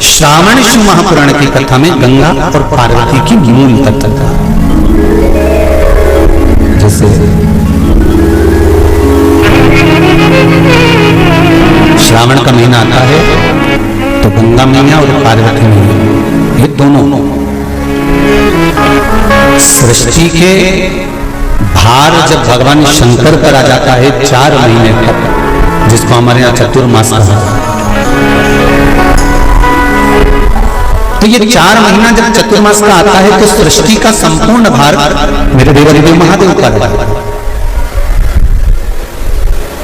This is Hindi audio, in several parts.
श्रावण शिव महापुराण की कथा में गंगा और पार्वती की मूल तत्व जैसे श्रावण का महीना आता है तो गंगा मैया और पार्वती मैया ये दोनों सृष्टि के भार जब भगवान शंकर पर आ जाता है 4 महीने तक, जिसको हमारे यहाँ चतुर्मास कहा, तो ये 4 महीना जब चतुर्मास का आता है तो सृष्टि का संपूर्ण भार मेरे देवादिदेव महादेव पर है।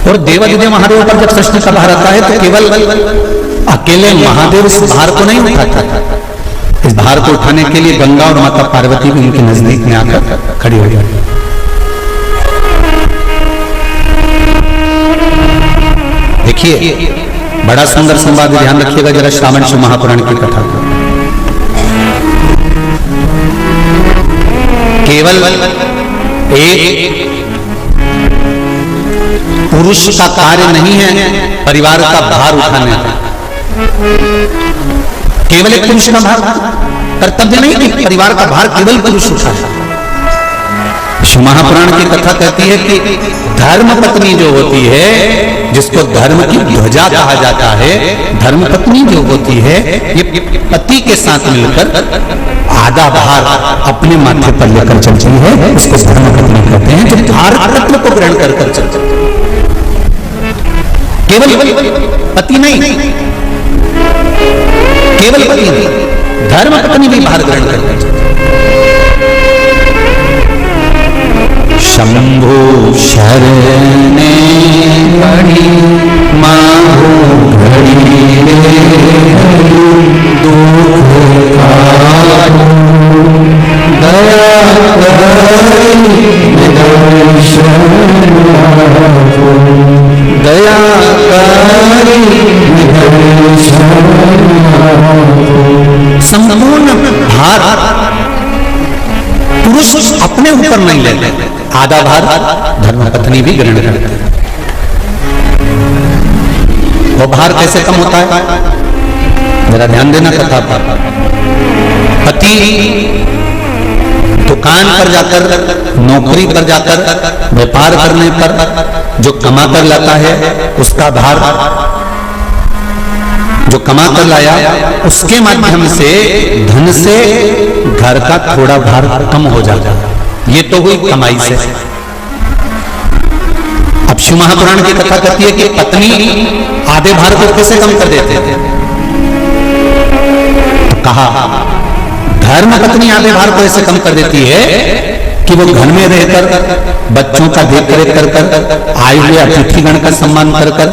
और देवादिदेव महादेव पर जब सृष्टि का भार आता है तो केवल अकेले महादेव इस भार को नहीं उठाता, इस भार को उठाने के लिए गंगा और माता पार्वती भी उनके नजदीक में आकर खड़ी हो जाती है। देखिए बड़ा सुंदर संवाद, ध्यान रखिएगा जरा श्रावण शिव महापुराण की कथा को। केवल एक पुरुष का कार्य नहीं है परिवार का भार उठाने का, केवल एक पुरुष का भार कर्तव्य नहीं है, परिवार का भार केवल पुरुष उठाता। शिव महापुराण की कथा कहती है कि धर्म पत्नी जो होती है, जिसको धर्म की ध्वजा कहा जाता है, धर्म पत्नी जो होती है ये पति के साथ मिलकर आधा भार अपने माथे पर लेकर चलती है, इसको धर्म पत्नी कहते हैं, जो भार तत्व को ग्रहण कर चलती है। केवल पति नहीं, केवल पति नहीं, धर्म पत्नी भी भार ग्रहण करती है। शंभु शरणे पड़ी माहो घड़ी दुख दया संपूर्ण भार पुरुष अपने ऊपर नहीं लेते, आधा भार धर्मपत्नी भी ग्रहण करते हैं। वो भार कैसे कम होता है जरा ध्यान देना कथा पर। पति दुकान पर जाकर, नौकरी पर जाकर, व्यापार करने पर जो कमा कर लाता है उसका भार, जो कमा कर लाया उसके माध्यम से धन से घर का थोड़ा भार कम हो जाता है। ये तो हुई कमाई से। अब शिव महापुराण की कथा कहती है कि पत्नी आधे भार को कैसे कम कर देते थे, तो कहा धर्म पत्नी आधे भार को ऐसे कम कर देती है कि वो घर में रहकर बच्चों का देख रेख कर कर, आए हुए अतिथिगण का सम्मान कर कर,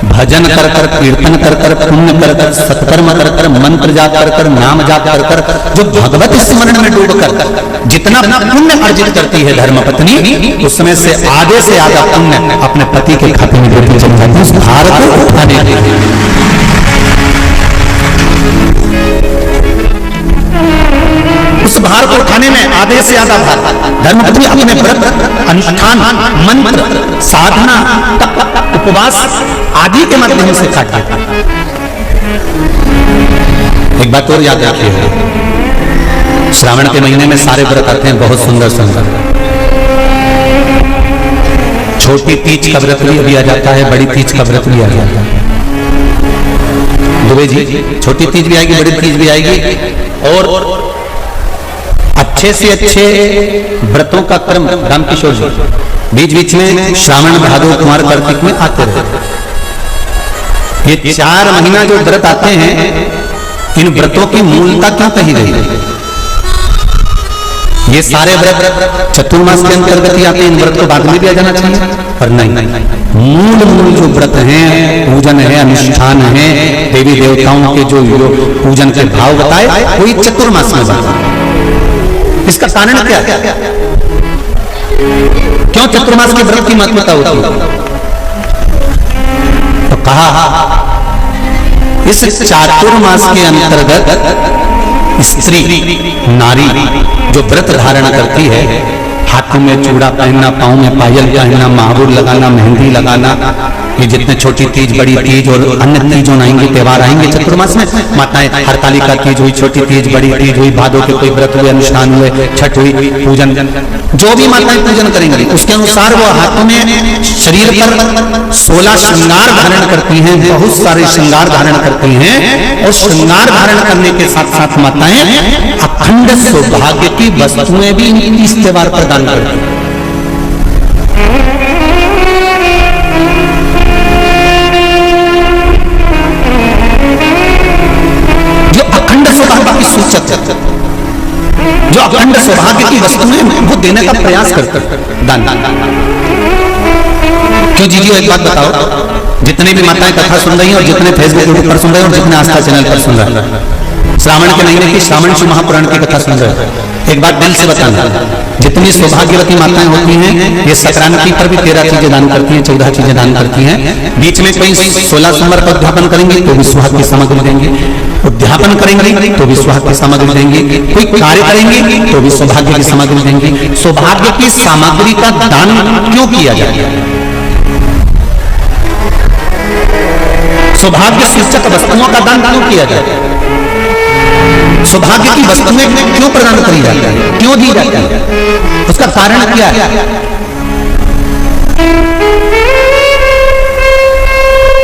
भजन कर कर, कीर्तन कर कर, पुण्य कर कर, सत्कर्म कर कर, मंत्र जाप कर कर, नाम जाप कर कर, जो भगवत स्मरण में डूब कर जितना पुण्य अर्जित करती है धर्म पत्नी, उस समय से आधे से आधा पुण्य अपने पति के खाते में देती चली जाती है उस भार को उठाने के लिए। उस भार को उठाने में आधे से आधा भार धर्मपत्नी अपने व्रत, अनुष्ठान, मंत्र, साधना, तप, उपवास आदि के माध्यम से काटती है। एक बात और याद रखिए, श्रावण के महीने में सारे व्रत आते हैं बहुत सुंदर सुंदर। छोटी तीज का व्रत भी अभी आ जाता है, बड़ी तीज का व्रत भी आ जाता है। दुबे जी, छोटी तीज भी आएगी, बड़ी तीज भी आएगी, और अच्छे से अच्छे व्रतों का क्रम रामकिशोर जी बीच बीच में श्रावण, भादो, कुमार, कार्तिक में आते रहते। ये 4 महीना जो व्रत आते हैं, इन व्रतों की मूलता क्यों कही गई है? ये सारे व्रत चतुर्मास के अंतर्गत ही आते हैं, इन व्रत को बाद में भी आ जाना चाहिए, पर नहीं, मूल जो व्रत हैं, पूजन है, अनुष्ठान है, देवी देवताओं के जो पूजन के भाव बताए वही चतुर्मास में बताए। इसका कारण क्या है? क्यों चतुर्मास के व्रत की महत्वता होती है? तो कहा इस चातुर्मास के अंतर्गत स्त्री, नारी जो व्रत धारण करती है, हाथों में चूड़ा पहनना, पांव में पायल पहनना, महावुर लगाना, मेहंदी लगाना, ये जितने छोटी तीज, बड़ी तीज और अन्य तीजों आएंगे, त्योहार आएंगे चतुर्मास में, माताएं हरतालिका तीज हुई, छोटी तीज, बड़ी तीज हुई, भादों के कोई व्रत हुए, अनुष्ठान हुए, छठ हुई, पूजन, जो भी माताएं पूजन करेंगी उसके अनुसार वो हाथों में शरीर पर 16 श्रृंगार धारण करती हैं, बहुत सारे श्रृंगार धारण करती हैं। और श्रृंगार धारण करने के साथ साथ माताएं अखंड सौभाग्य की वस्तुएं भी इस त्योहार पर दान करती हैं। जो अखंड सौभाग्य की सूचक, जो अखंड सौभाग्य की वस्तुएं वो देने का प्रयास करते हैं, दान। क्यों जीजिए एक बात बताओ, जितने भी माताएं कथा सुन रही हैं और जितने फेसबुक यूट्यूब पर सुन रहे हैं और जितने आस्था चैनल पर सुन रहे हैं, श्रावण के महीने की श्रावण शिव महापुराण की कथा सुन रहे हैं, एक बात दिल से बताना, जितनी सौभाग्यवती माताएं होती हैं ये संक्रांति पर भी 13 चीजें दान करती हैं, 14 चीजें दान करती हैं। बीच में कोई 16 सोमवार का उद्यापन करेंगे तो भी सुहाग की सामग्री देंगे, उद्यापन करेंगे तो भी सुहाग की सामग्री देंगे, कोई कार्य करेंगे तो भी सौभाग्य की सामग्री देंगे। सौभाग्य की सामग्री का दान क्यों किया जाता है? सौभाग्य सूचक वस्तुओं का दान क्यों किया जाता है? सौभाग्य की वस्तुएं क्यों प्रदान करी जाती है, क्यों दी जाती है? उसका कारण क्या है?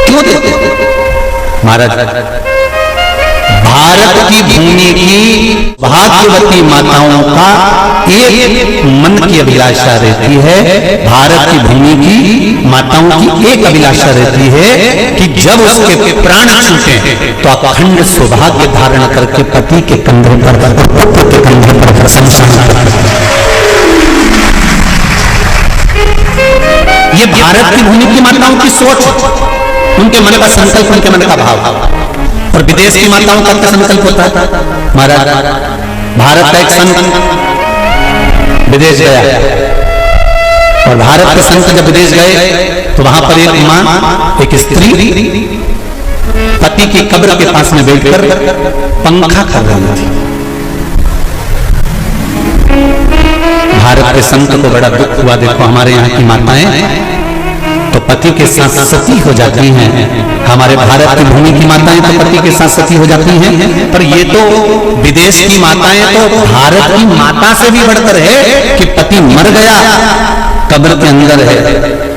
क्यों देते हैं महाराज? भारत की भूमि की भाग्यवती माताओं का एक मन की अभिलाषा रहती है, भारत की भूमि की माताओं की एक अभिलाषा रहती है कि जब उसके प्राण छूटे तो अखंड सौभाग्य धारण करके पति के कंधे पर, पुत्र के कंधे पर ये भारत की भूमि की माताओं की सोच, उनके मन का संकल्प, उनके मन का भाव। और विदेश की माताओं का क्या संकल्प होता है महाराज? भारत का एक संत विदेश गया और भारत के संत जब विदेश गए तो वहां पर एक मां, एक स्त्री पति की कब्र के पास में बैठकर पंखा कर रही थी। भारत के संत को बड़ा दुख हुआ, देखो हमारे यहाँ की माताएं तो पति के साथ सती हो जाती हैं, हमारे भारत की भूमि की माताएं तो पति के साथ सती हो जाती हैं, पर ये तो विदेश की माताएं तो भारत की माता से भी बढ़कर है कि पति मर गया, कब्र के अंदर है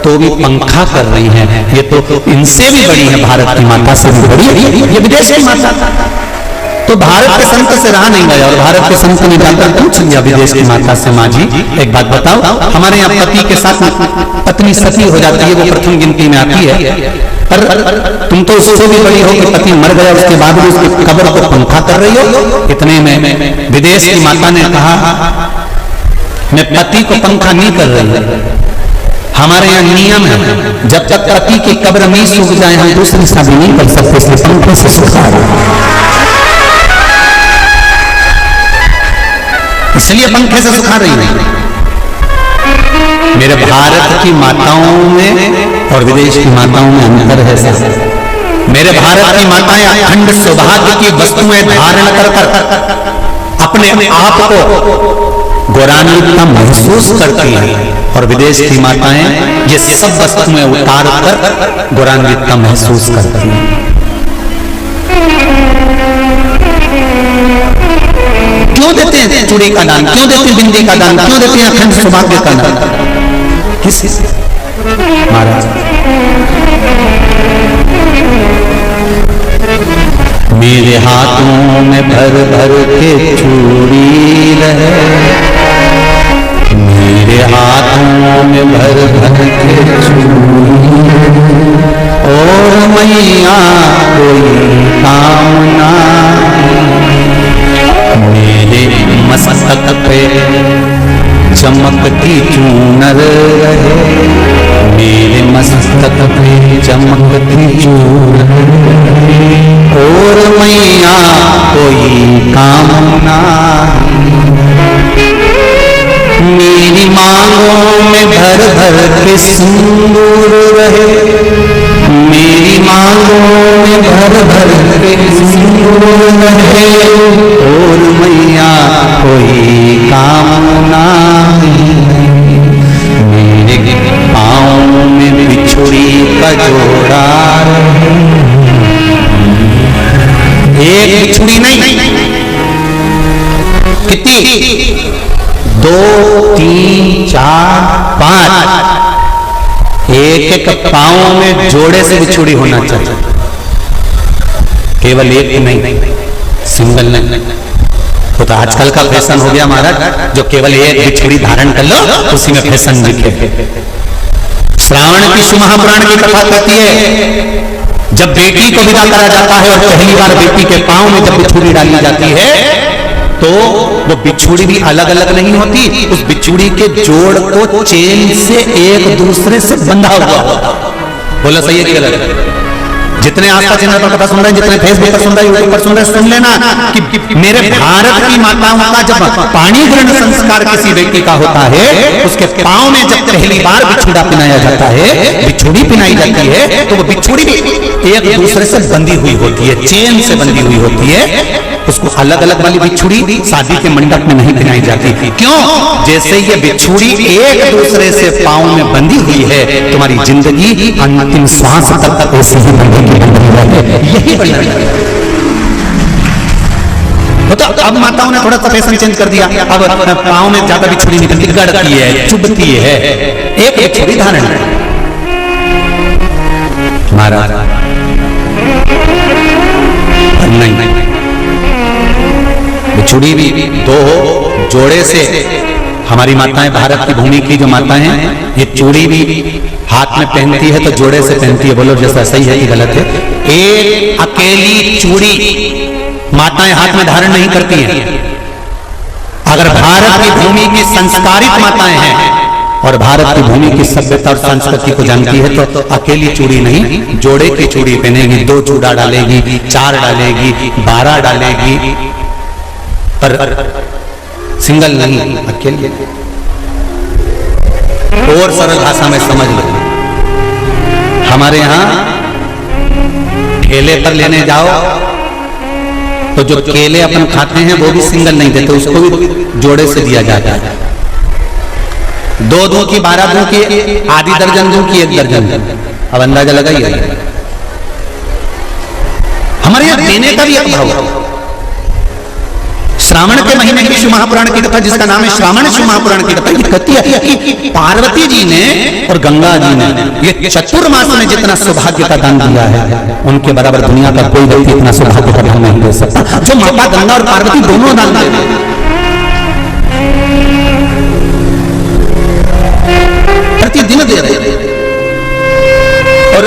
तो भी पंखा कर रही हैं। ये तो इनसे भी बड़ी है, भारत की माता से भी बड़ी है ये विदेश की माता। तो भारत के संत से रहा नहीं गया और भारत के संत ने जाकर पूछ लिया विदेश की माता से, माँ जी एक बात बताओ, हमारे यहाँ पति के साथ पत्नी सती हो जाती है, वो प्रथम गिनती में आती है, पर तुम तो उससे भी बड़ी हो कि पति मर गया उसके बाद भी उसकी कब्र को पंखा कर रही हो। इतने में विदेश की माता ने कहा, मैं पति को पंखा नहीं कर रही, हमारे यहाँ नियम है जब तक पति की कब्र नहीं सूख जाए हम दूसरी शादी नहीं कर सकते, इसलिए पंखे से सुखा रहे, इसलिए पंखे से सुखा रही है। मेरे भारत की माताओं में और विदेश की माताओं में अंतर है सर। मेरे भारत की माताएं अखंड सौभाग्य की वस्तुएं धारण कर अपने आप को गौरवान्वित महसूस करती हैं और विदेश की माताएं ये सब वस्तुएं उतार कर गौरवान्वित महसूस करती हैं। क्यों देते हैं चूड़ी का दान, क्यों देते हैं बिंदी का दान, क्यों देते हैं अखंड सौभाग्य का दान? किस महाराज? मेरे हाथों में भर भर के चूड़ी रहे, मेरे हाथों में भर भर के चूड़ी, और मैया कोई कामना मेरे मस्तक पे चमकती चूनर रहे, मेरे मस्तक पे चमकती चूनर रहे, और मैया कोई कामना मेरी मांगों में भर भर के सिंदूर रहे, मेरी मांगों में भर भर के सिंदूर रहे, और मैया कोई कामना मेरे पाँव में बिछुड़ी का जोड़ा एक बिछुड़ी नहीं, कितनी? 2, 3, 4, 5, एक एक पांव में जोड़े से बिछुड़ी होना चाहिए, केवल एक नहीं, सिंगल नहीं। तो आजकल का फैशन हो गया महाराज, जो केवल एक बिछुड़ी धारण कर लो उसी में फैशन दिखे। श्रावण की महापुराण की कथा कहती है, जब बेटी को विदा करा जाता है और पहली बार बेटी के पांव में जब बिछुड़ी डाली जाती है तो वो बिछुड़ी भी अलग अलग नहीं होती, उस बिछुड़ी के जोड़ को चेन से एक दूसरे से बंधा हुआ होता। बोला सही है कि गलत? जितने आस्था चैनल पर कथा सुन रहे हैं, जितने फेसबुक पर सुन रहे हैं, यूट्यूब पर सुन रहे हैं, सुन लेना कि मेरे भारत की माताओं का जब पाणी ग्रहण संस्कार किसी व्यक्ति का होता है, उसके पांव में जब पहली बार बिछुड़ा पिनाया जाता है, बिछुड़ी पिनाई जाती है, तो वो बिछुड़ी भी एक दूसरे से बंधी हुई होती है, चेन से बंधी हुई होती है। उसको अलग अलग वाली बिछुड़ी शादी के मंडप में नहीं पिनाई जाती। क्यों? जैसे ये बिछुड़ी एक दूसरे से पांव में बंधी हुई है, तुम्हारी जिंदगी अंतिम श्वास तक ऐसे ही बंधेगी, यही बढ़िया। तो अब माताओं ने थोड़ा सा फैशन चेंज कर दिया, अब पांव में ज्यादा बिछुड़ी निकलती, गड़ती है, चुभती है, एक बिछुड़ी धारण है। महाराज नहीं, बिछुड़ी भी 2 जोड़े से। हमारी माताएं, भारत की भूमि की जो माताएं हैं, ये चूड़ी भी हाथ में पहनती है तो जोड़े से पहनती है। बोलो जैसा सही है कि गलत है? एक अकेली चूड़ी माताएं हाथ में धारण नहीं करती हैं। अगर भारत की भूमि की संस्कारित माताएं हैं और भारत की भूमि की सभ्यता और संस्कृति को जानती है तो अकेली चूड़ी नहीं, जोड़े की चूड़ी पहनेगी, 2 चूड़ा डालेगी, 4 डालेगी, 12 डालेगी, पर सिंगल नहीं, अकेले। और सरल भाषा में समझ लो, हमारे यहां ठेले पर लेने जाओ तो जो केले अपन खाते हैं वो भी सिंगल नहीं देते, उसको भी जोड़े से दिया जाता है। 2 दूं की, 12 दूं की, आधी दर्जन दूं की, 1 दर्जन। अब अंदाजा लगाइए, हमारे यहां देने का भी एक भाव है। श्रावण के महीने की शिव महापुराण की कथा, जिसका नाम है श्रावण शिव महापुराण की कथा, ये कहती है कि पार्वती जी ने और गंगा जी ने ये चतुर्मास में जितना सौभाग्य का दान दिया है, उनके बराबर दुनिया का कोई व्यक्ति इतना सौभाग्य का दान नहीं दे सकता, जो माता गंगा और पार्वती दोनों दान दे रहे हैं, प्रतिदिन दे रहे हैं। और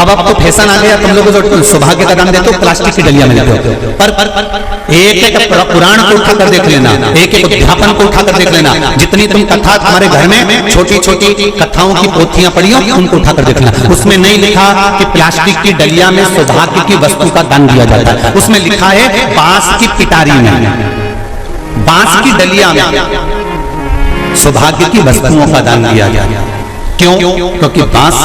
अब आपको फैशन आ गया, तुम लोगों को सौभाग्य का दान देते हो, प्लास्टिक की डलिया में लेते हो। पर एक एक पुराण को उठाकर देख लेना, एक एक अध्यापन को उठाकर देख लेना, जितनी तुम कथा तुम्हारे घर में छोटी छोटी कथाओं की पोथियां पढ़ी हो, उनको उठाकर देखना। उसमें नहीं लिखा कि प्लास्टिक की डलिया में सौभाग्य की वस्तु का दान दिया जाता है, उसमें लिखा है बांस की पिटारी में, बांस की डलिया में सौभाग्य की वस्तुओं का दान दिया गया। क्यों? क्योंकि बांस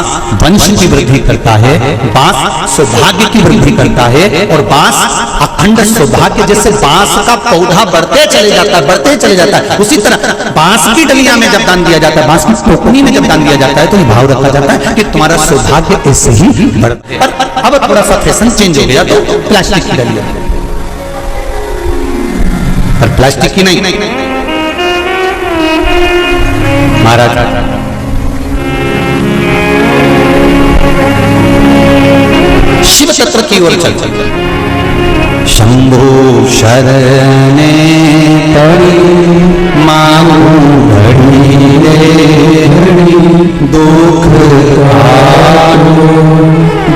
वंश की वृद्धि करता है, बांस सौभाग्य की वृद्धि करता है, और बांस अखंड सौभाग्य, जैसे बांस का पौधा बढ़ते चले जाता है, बढ़ते चले जाता है, उसी तरह बांस की डलिया में जब दान दिया जाता है, बांस की टोकरी में जब दान दिया जाता है, तो ये भाव रखा जाता है कि तुम्हारा सौभाग्य ऐसे ही बढ़ता है। अब थोड़ा सा फैशन चेंज हो गया, तो प्लास्टिक की डलिया, पर प्लास्टिक की नहीं। महाराज शिव तत्व की ओर चलते, शंभु शरणे पड़ी मांगू घड़ी रे घड़ी, दुख काटो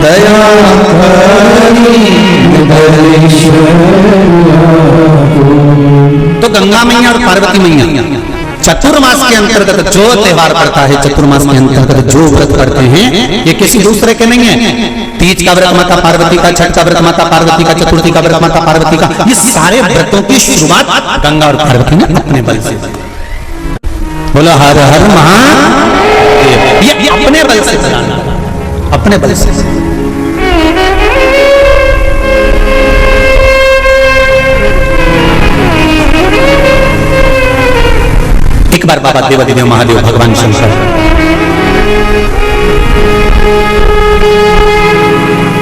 दया करी तो गंगा मैया और पार्वती मैया चतुर्मास के अंतर्गत जो त्योहार पड़ता है, चतुर्मास के अंतर्गत जो व्रत करते हैं, ये किसी दूसरे के नहीं है। तीज का व्रत माता पार्वती का, छठ का व्रत माता पार्वती का, चतुर्थी का व्रत माता पार्वती का, ये सारे व्रतों की शुरुआत गंगा और पार्वती ने अपने बल से। बोलो हर हर महादेव, ये अपने बल से बनाना, अपने बल से। एक बार बाबा देवादिदेव महादेव भगवान शंकर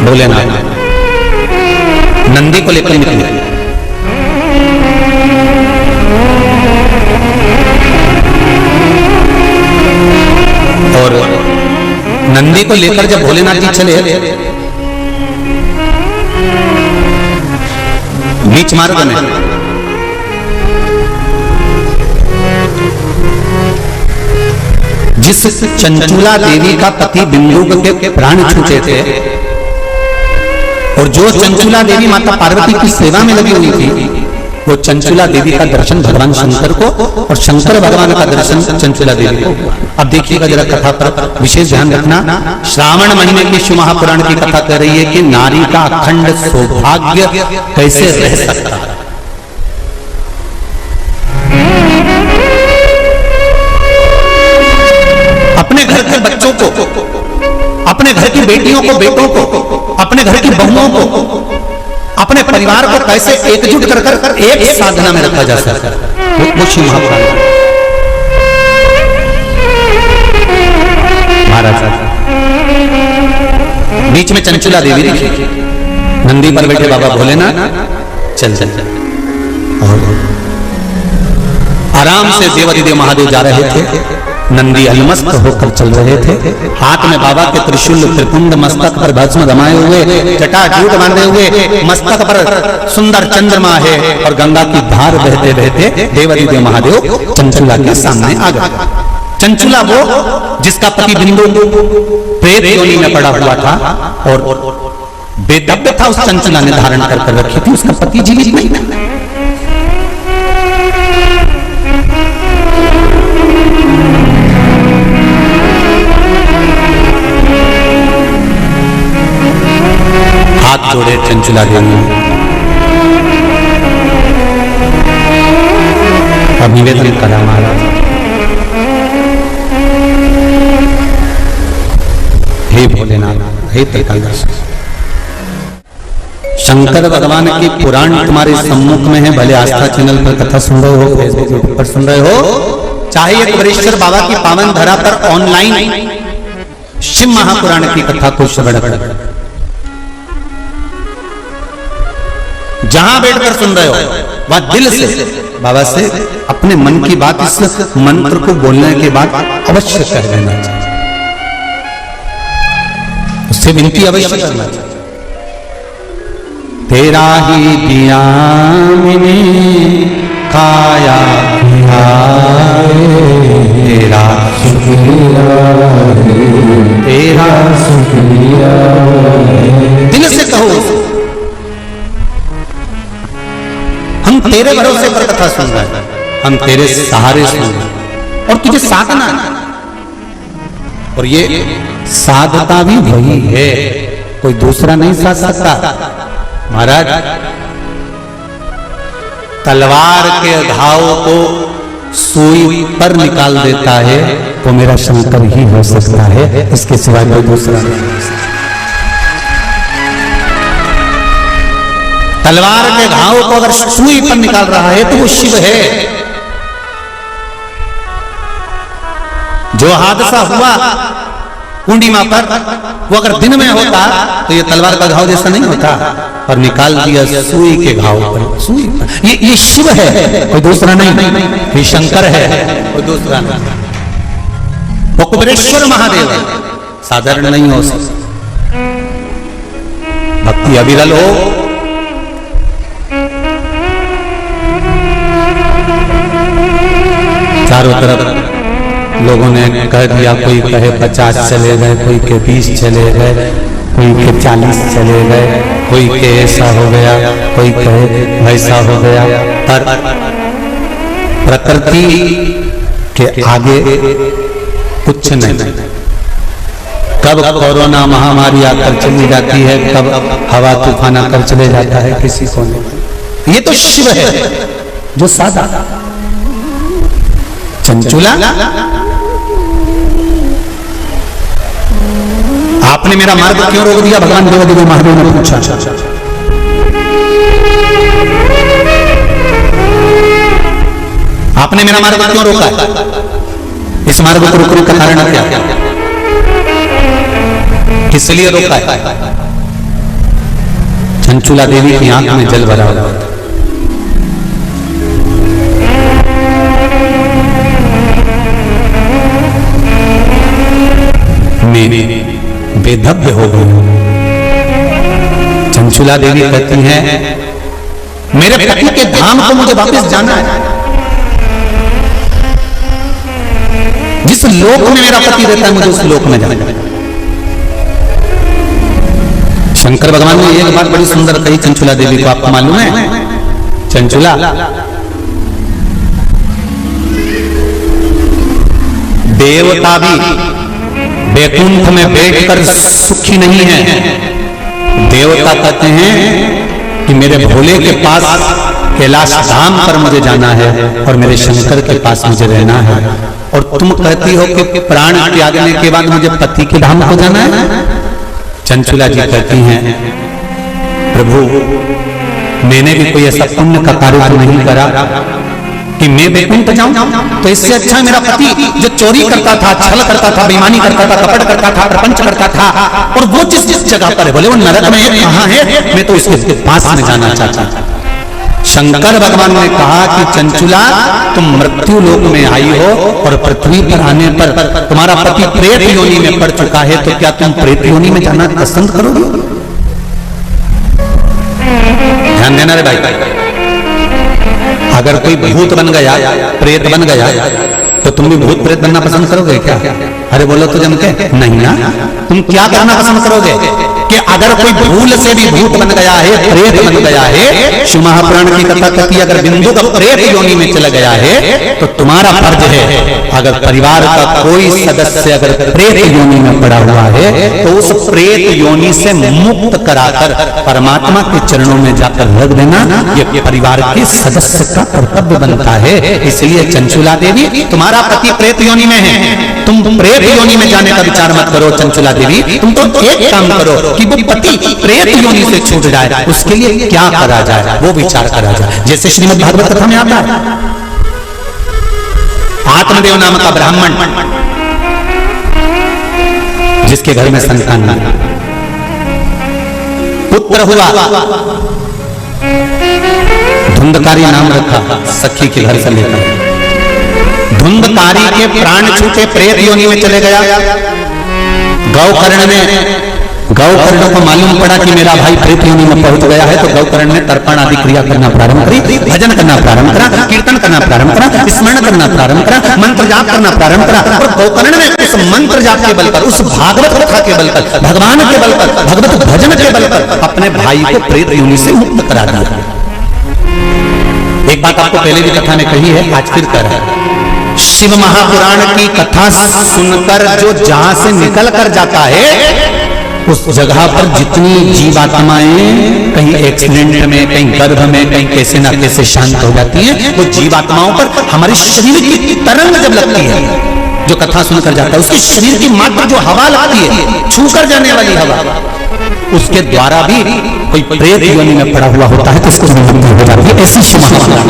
भोलेनाथ नंदी को लेकर निकले। और नंदी को लेकर जब भोलेनाथ जी चले, बीच मार्ग में जिस चंचुला देवी का पति बिंदु के प्राण छूटे थे, और जो चंचुला देवी माता पार्वती की सेवा में लगी हुई थी, वो चंचुला देवी का दर्शन भगवान शंकर को और शंकर भगवान का दर्शन चंचुला देवी को। अब देखिएगा जरा कथा पर विशेष ध्यान रखना। श्रावण महीने की शिव महापुराण की कथा कह रही है कि नारी का अखंड सौभाग्य कैसे रह सकता है। अपने घर के बच्चों को, अपने घर की बेटियों को, बेटों को, अपने घर की बहुओं को, अपने परिवार को कैसे एकजुट कर कर एक साधना में रखा जा सकता है, वो शिव महापुराण महाराज। बीच में चंचुला देवी दिखी, नंदी पर बैठे बाबा भोलेनाथ चल चल और आराम से देवादिदेव महादेव जा रहे थे। नंदी अलमस्त होकर चल रहे थे, हाथ में बाबा के त्रिशूल त्रिपुंड, मस्तक पर भस्म जमाए हुए, जटाजूट बांधे हुए, मस्तक पर सुंदर चंद्रमा है, और गंगा की धार बहते बहते देवादिदेव महादेव चंचुला के सामने आ गए। चंचुला वो जिसका पति बिंदु प्रेत योनि में पड़ा हुआ था, और बेदब्य था उस चंचुला ने धारण कर रखी थी, उसका पति जीवित नहीं था। हाथ जोड़े चंचुला देवी, अब निवेदन करा महाराज, हे भोलेनाथ, हे त्रिकालदर्शी, शंकर भगवान की पुराण तुम्हारे सम्मुख में है। भले आस्था चैनल पर कथा सुन रहे हो, फेसबुक पर सुन रहे हो, चाहे एक वरेश्वर बाबा की पावन धरा पर ऑनलाइन शिव महापुराण की कथा को श्रवण कर, जहां बैठकर सुन रहे हो वह दिल से बाबा से अपने मन की बात इस मंत्र को बोलने के बाद अवश्य कह देना चाहिए, उससे विनती अवश्य करना चाहिए। तेरा ही दिया मैंने खाया तेरा शुक्रिया, तेरा शुक्रिया, दिल से कहो। हम तेरे भरोसे पर कथा सुन रहे हैं, हम तेरे सहारे सुन रहे हैं, और तुझे साधना, और ये साधता भी वही है, कोई दूसरा नहीं साध सकता। महाराज तलवार के घाव को सुई पर निकाल देता है तो मेरा शंकर ही हो सकता है, इसके सिवा कोई दूसरा नहीं। तलवार के घाव को अगर सुई पर निकाल रहा है तो वो शिव है। जो हादसा हुआ पूर्णिमा पर, वो अगर दिन में होता तो ये तलवार का घाव जैसा नहीं होता, और निकाल दिया सुई के घाव पर, सुई पर। ये शिव है, कोई दूसरा नहीं, ये शंकर है, कोई दूसरा नहीं। वो कुबेरेश्वर महादेव है, साधारण नहीं हो सकता। भक्ति अविरल हो, चारों तरफ लोगों ने कह दिया, कोई कहे 50 चले गए, कोई के 20 चले गए, कोई के 40 चले गए, कोई के ऐसा हो गया, कोई कहे वैसा हो गया। पर प्रकृति के आगे कुछ नहीं। कब कोरोना महामारी आकर चली जाती है, कब हवा तूफान आकर चले जाता है, किसी को नहीं। ये तो शिव है जो साधा चंचुला। आपने मेरा मार्ग क्यों रोक दिया? भगवान देवादिदेव महादेव ने पूछा। आपने मेरा मार्ग क्यों रोका? इस मार्ग को रोकने का कारण क्या? किस लिए रोका है? चंचुला देवी की आंख में जल भरा हुआ था। मैं बेधव्य हो गई। चंचुला देवी कहती हैं, मेरे पति के धाम को मुझे वापस जाना है। जिस लोक में मेरा पति रहता है मुझे उस लोक में जाना है। शंकर भगवान ने एक बात बड़ी सुंदर कही चंचुला देवी को, आपको मालूम है? चंचुला, देवता भी वैकुंठ में बैठकर सुखी नहीं है। देवता कहते हैं कि मेरे भोले के पास कैलाश धाम पर मुझे जाना है और मेरे शंकर के पास मुझे रहना है। और तुम कहती हो कि प्राण त्यागने के बाद मुझे पति के धाम को जाना है। चंचुला जी कहती हैं, प्रभु मैंने भी कोई ऐसा पुण्य का कार्य तो नहीं करा कि मैं वैकुंठ जाऊं। तो इससे अच्छा मेरा पति जो चोरी करता था, छल करता था, बेईमानी करता था, कपट करता था, प्रपंच करता था, और वो जिस जगह पर है, बोले वो नरक में कहां है, मैं तो इसके पास में जाना चाहता। शंकर भगवान ने कहा कि चंचुला तुम मृत्यु लोक में आई हो और पृथ्वी पर आने पर तुम्हारा पति प्रेत योनि में पड़ चुका है, तो क्या तुम प्रेत योनि में जाना पसंद करोगे? ध्यान देना रे भाई, अगर कोई भूत बन गया, प्रेत बन गया, तो तुम भी भूत प्रेत बनना पसंद करोगे क्या? अरे बोलो तो जमके नहीं ना। तुम क्या करना पसंद करोगे कि अगर कोई भूल से भी भूत बन गया है, प्रेत बन गया है, शिव महापुराण की कथा कहती है अगर बिंदु का प्रेत योनि में चला गया है तो तुम्हारा फर्ज है, अगर परिवार का कोई सदस्य अगर प्रेत योनि में पड़ा हुआ है तो उस प्रेत योनि से मुक्त कराकर परमात्मा के चरणों में जाकर रख देना, ये परिवार के सदस्य का कर्तव्य बनता है। इसलिए चंचुला देवी तुम्हारा पति प्रेत योनि में है, तुम प्रेत योनि में जाने का विचार मत करो। चंचुला देवी तुम तो एक काम करो कि वो पति प्रेत योनि से छूट जाए, उसके लिए क्या करा जाए वो विचार करा जाए। जैसे श्रीमद् भागवत कथा में आता है, आत्मदेव नाम का ब्राह्मण जिसके घर में संतान नहीं, पुत्र हुआ, धुंधकारी नाम रखा सखी के घर से लेकर। धुंधकारी के प्राण छूटे, प्रेत योनि में चले गया। गौकर्ण को मालूम पड़ा कि मेरा भाई प्रेत योनि में पहुंच गया है, तो गौकर्ण ने तर्पण आदि क्रिया करना प्रारंभ करी, भजन करना प्रारंभ करा, कीर्तन करना प्रारंभ करा, स्मरण करना प्रारंभ करा, मंत्र जाप करना प्रारंभ करा। और गौकर्ण ने उस मंत्र जाप के बल पर, उस भागवत कथा के बल पर, भगवान के बल पर, भगवत भजन के बल पर अपने भाई को प्रेत योनि से मुक्त करा दिया। एक बात आपको पहले भी कथा में कही है, आज फिर कर रहा है। शिव महापुराण की कथा सुनकर जो जहां से निकल कर जाता है उस जगह पर जितनी जीवात्माएं कहीं एक्सीडेंट में, कहीं गर्भ में, कहीं कैसे ना कैसे शांत हो जाती हैं, वो जीवात्माओं पर हमारे शरीर की तरंग जब लगती है, जो कथा सुनकर जाता है उसके शरीर की मात्र जो हवा लगती है, छूकर जाने वाली हवा, उसके द्वारा भी कोई प्रेत योनि में पड़ा हुआ होता है तो उसको मुक्ति हो जाती है। ऐसी शिव महापुराण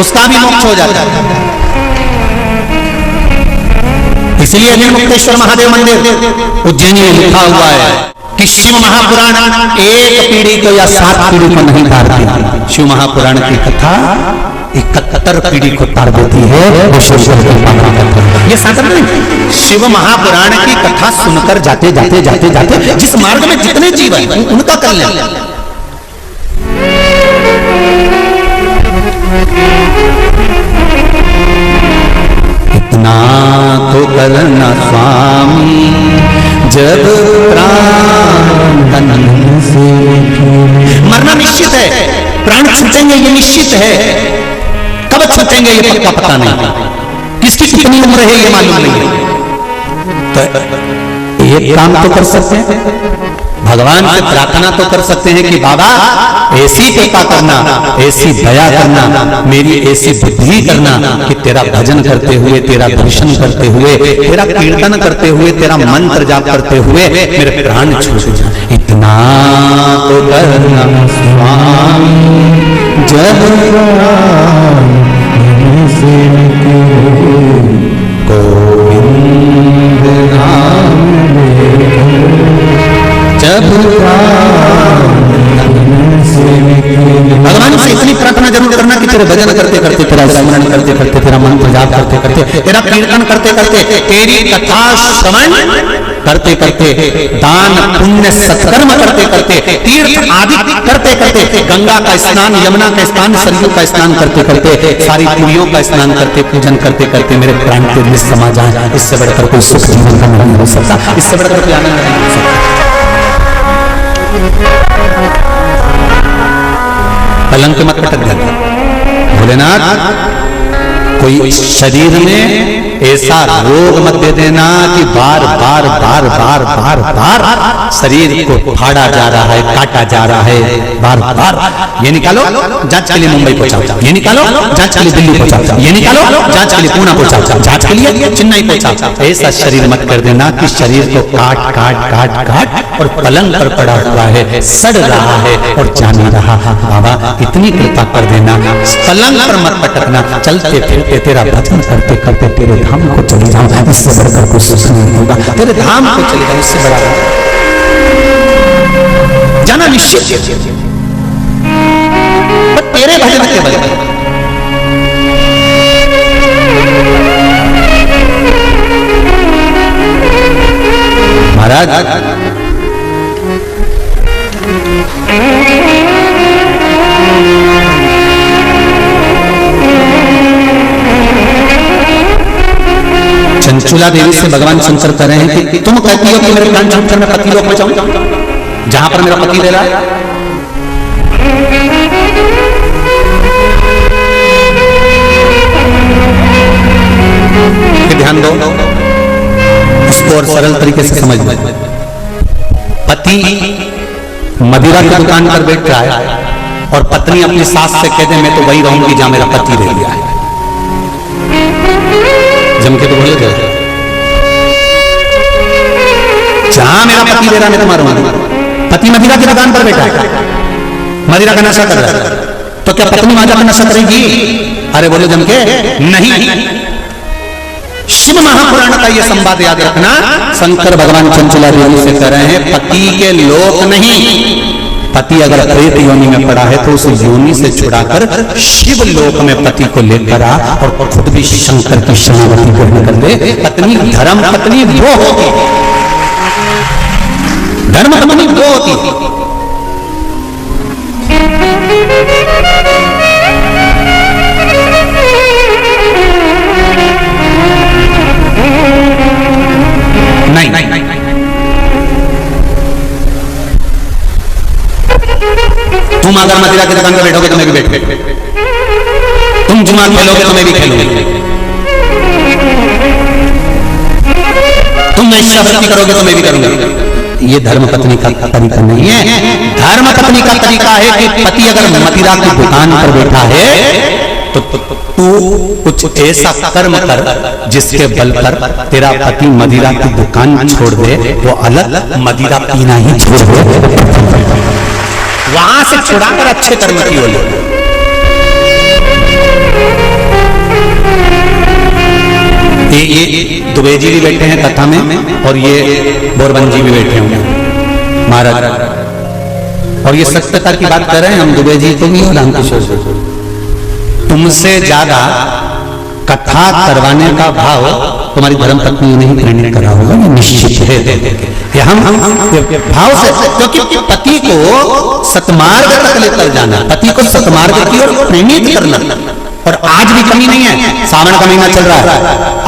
उसका भी मोक्ष हो जाता है। इसलिए नीलमुक्तेश्वर महादेव मंदिर उज्जैनी में लिखा हुआ है कि शिव महापुराण एक पीढ़ी को या 7 पीढ़ी को नहीं तारती, शिव महापुराण की कथा 71 पीढ़ी को तार देती है। ये साधन नहीं, शिव महापुराण की कथा सुनकर जाते जाते जाते जाते जिस मार्ग में जितने जीव हैं उनका कल्याण। इतना तो करना स्वामी जब प्राण से मरना निश्चित है, प्राण छूटेंगे ये निश्चित है, कब छूटेंगे ये पक्का पता नहीं, किसकी कितनी उम्र है ये मालूम नहीं है। तो एक काम तो कर सकते हैं, भगवान से प्रार्थना तो कर सकते हैं कि बाबा ऐसी कृपा करना, ऐसी दया करना, मेरी ऐसी बुद्धि करना कि तेरा भजन करते हुए, तेरा दर्शन करते हुए, तेरा कीर्तन करते हुए, तेरा मंत्र जाप करते हुए मेरे प्राण छूट जाए। इतना तो करना स्वामी जब गोविंद नाम जब भगवान से इतनी प्रार्थना जरूर करना कि तेरे भजन करते करते, तेरा स्मरण करते करते, तेरा मंत्र जाप करते करते, तेरा कीर्तन करते करते, तेरी कथा श्रवण करते करते, दान पुण्य सत्कर्म करते करते, तीर्थ आदि करते करते, गंगा का स्नान, यमुना का स्नान, सरयू का स्नान करते करते, सारी पुरियों का स्नान करते, पूजन करते करते मेरे प्राण के लिए समा जाए। इससे बढ़कर कोई सुख जीवन का नहीं हो सकता, इससे बढ़कर कोई आनंद नहीं हो सकता। कलंक मत पटक देना भोलेनाथ, कोई शरीर में ऐसा रोग मत दे देना कि बार बार बार बार बार बार शरीर को फाड़ा जा रहा है, काटा जा रहा है, बार बार। ये निकालो जांच के लिए मुंबई पहुंचाओ, ये निकालो जांच के लिए दिल्ली पहुंचाओ, ये निकालो जांच के लिए पुणे पहुंचाओ, जांच के लिए चेन्नई पहुंचाओ। ऐसा शरीर मत कर देना कि शरीर को काट काट काट काट और पलंग पर पड़ा हुआ है, सड़ रहा है और जा नहीं रहा। बाबा इतनी कृपा कर देना, पलंग पर मत पटकना, चलते फिरते तेरा भजन करते करते तेरे धाम को चले जाओ, इससे बढ़कर कुछ सुख नहीं होगा। तेरे धाम को चले जाओ, इससे बड़ा जाना निश्चित, पर तेरे भजन के बल पर। महाराज चंचुला देवी से भगवान शंकर कह रहे हैं कि तुम कहती हो कि मेरे प्राण छूटकर मैं पति लोक में जाऊं, जहां पर मेरा पति रह रहा है। ध्यान दो, इसको और सरल तरीके से समझ लो। पति मदिरा की दुकान पर बैठ रहा है और पत्नी अपनी सास से कह दे मैं तो वही रहूंगी जहां मेरा पति रह गया है। जम के तो बोले थे जहां मेरा पति दे रहा मैं तुम्हारा मारूंगा। पति मदिरा की दुकान पर बैठा है, मदिरा का नशा कर रहा है, तो क्या पत्नी माजा का नशा करेगी? अरे बोलो जम के नहीं। शिव महापुराण का यह संवाद याद रखना, शंकर भगवान चंचुला देवी से कह रहे हैं पति के लोक नहीं, पति अगर प्रेत योनि में पड़ा है तो उस योनि से छुड़ाकर शिव लोक में पति को लेकर आ और खुद भी शंकर की शरणागति ग्रहण कर ले। पत्नी धर्म पत्नी वो होती, धर्म पत्नी वो होती। नहीं तुम अगर मदिरा की दुकान पर बैठोगे तो मैं भी बैठूंगा, तुम जुआ खेलोगे तो मैं भी खेलूंगी, तुम वेश्यावृत्ति करोगे तो मैं भी करूंगा। ये धर्म पत्नी का तरीका नहीं है। धर्म पत्नी का तरीका है कि पति अगर मदिरा की दुकान पर बैठा है तो तू कुछ ऐसा कर्म कर जिसके बल पर तेरा पति मदिरा की दुकान छोड़ दे, वो अलग मदिरा पीना ही छोड़ दे, वहां से छुड़ाकर अच्छे कर्म की ओर। ये दुबे जी भी बैठे हैं कथा में और ये बोरबन जी भी बैठे होंगे महाराज, और ये सत्यता की बात कर रहे हैं हम दुबे जी को भी और रामकिशोर। तुमसे ज्यादा कथा करवाने का भाव तुम्हारी धर्म पत्नी नहीं प्रेरित करा होगा, ये निश्चित है। हम भाव से, क्योंकि पति को सतमार्ग तक लेकर जाना, पति को सतमार्ग की ओर प्रेरित करना। और आज भी कमी नहीं है, सावन का महीना चल रहा है,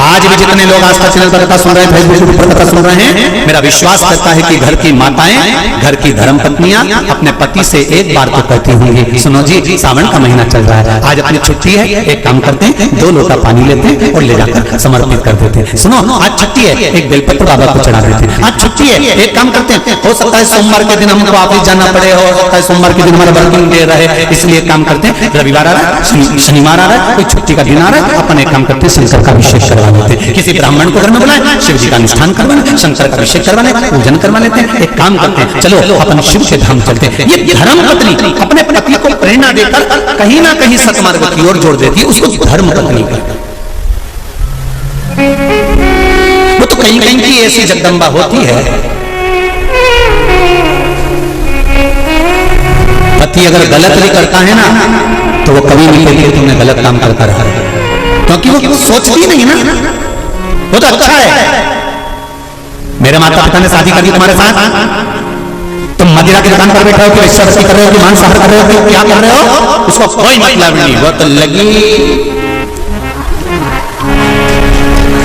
आज भी जितने लोग आस्था चैनल पर कथा सुन रहे हैं, फेसबुक पर कथा सुन रहे हैं, मेरा विश्वास करता है कि घर की माताएं, घर की धर्म पत्नियां अपने पति से एक बार तो कहती होंगी सुनो जी सावन का महीना चल रहा है, आज अपनी छुट्टी है, एक काम करते हैं 2 लोटा पानी लेते हैं और ले जाकर समर्पित कर देते हैं। सुनो आज छुट्टी है, एक बेलपत्र बाबा को चढ़ा देते हैं। आज छुट्टी है, एक काम करते हैं, हो सकता है सोमवार के दिन हमको ऑफिस जाना पड़े, हो सकता है सोमवार के दिन हमारा वर्किंग डे रहे, इसलिए काम करते हैं रविवार आ रहा है, शनिवार आ रहा है, कोई छुट्टी का दिन आ रहा है, अपन एक काम करते हैं शंकर का अभिषेक करवा लेते हैं। किसी ब्राह्मण को घर में बुलाएं, शिव जी का अनुष्ठान करवाने, शंकर का अभिषेक करवाने, पूजन करवा लेते हैं। एक काम करते हैं चलो अपन शिव के धाम चलते हैं। ये धर्म पत्नी अपने पति को प्रेरणा देकर कहीं ना कहीं सतमार्ग की ओर जोड़ देती है, उसको धर्म पत्नी कहते हैं। वो तो कहीं कहीं की ऐसी जगदम्बा होती है, पति अगर गलत भी करता है ना तो वो कभी नहीं कहती तुमने गलत काम करता रहा, क्योंकि वो सोचती नहीं ना, वो तो अच्छा है। मेरे माता पिता ने शादी कर दी तुम्हारे साथ, तुम मदिरा की दुकान पर बैठे हो कि वेश्यावृत्ति कर रहे हो कि मांसाहार कर रहे हो कि क्या कर रहे हो, उसको कोई मतलब नहीं। वो तो लगी,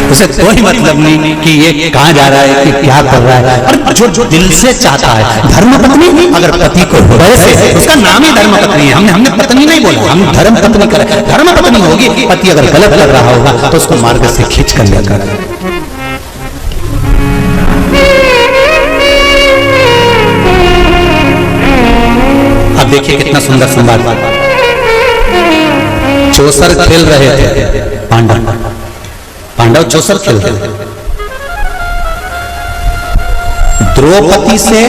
उसे कोई मतलब नहीं कि ये कहां जा रहा है कि क्या कर रहा है। और जो दिल से चाहता है धर्म पत्नी, अगर पति को हृदय से, उसका नाम ही धर्म पत्नी है। हमने पत्नी नहीं बोला, हम धर्म पत्नी करें। धर्म पत्नी होगी, पति अगर गलत कर रहा होगा तो उसको मार्ग से खींच कर लेकर। अब देखिए कितना सुंदर संवाद। चौसर खेल रहे थे पांडव चौसर खेल रहे थे। द्रौपदी से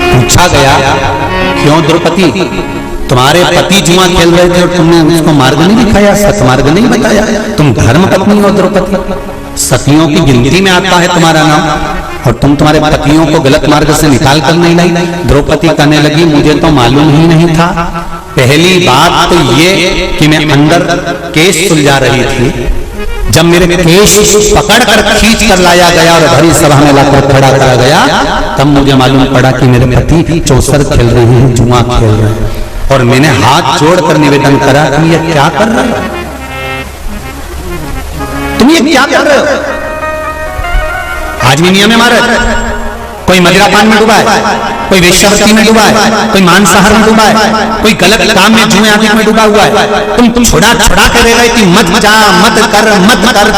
पूछा गया, क्यों द्रौपदी, तुम्हारे पति जुआ खेल रहे थे और तुमने उसको मार्ग नहीं दिखाया, सतमार्ग नहीं बताया, तुम धर्म पत्नी हो द्रौपदी, सतियों की गिनती में आता है तुम्हारा नाम, और तुम तुम्हारे पतियों को गलत मार्ग से निकाल कर नहीं लाई। द्रौपदी कहने लगी, मुझे तो मालूम ही नहीं था। पहली बात तो ये कि मैं अंदर केश सुलझा रही थी, जब मेरे केश पकड़कर खींच कर लाया गया और भरी सभा में लाकर खड़ा करा गया, तब मुझे मालूम पड़ा कि मेरे पति चौसर खेल रहे हैं, जुआ खेल रहे हैं। और मैंने हाथ जोड़कर निवेदन करा कि ये क्या कर रहे हो, तुम ये क्या कर रहे हो। आज भी नियम है हमारा, कोई मदिरापान में डूबा है, कोई वेश्यावृत्ति में डूबा है, कोई मांसाहार में डूबा है, कोई गलत काम में जुए आदि में डूबा हुआ है। तुम छुड़ा कर रह गए कि मत जा, मत कर,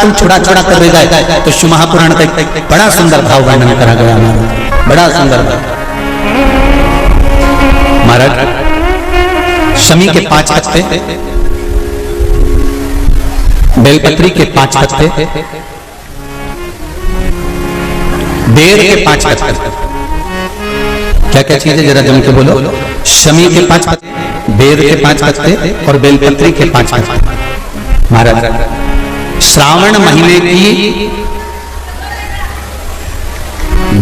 तुम छुड़ा कर रह गए। तो शिव महापुराण का एक बड़ा सुंदर भाव वर्णन करा गया हमारा, बड़ा सुंदर भाव। महाराज शमी के 5 पत्ते, बेलपत्री के 5 पत्ते, बेर के 5 पत्ते, क्या क्या चीज है जरा जम के बोलो। शमी के 5 पत्ते, बेर के 5 पत्ते और बेलपत्री के 5 पत्ते। महाराज श्रावण महीने की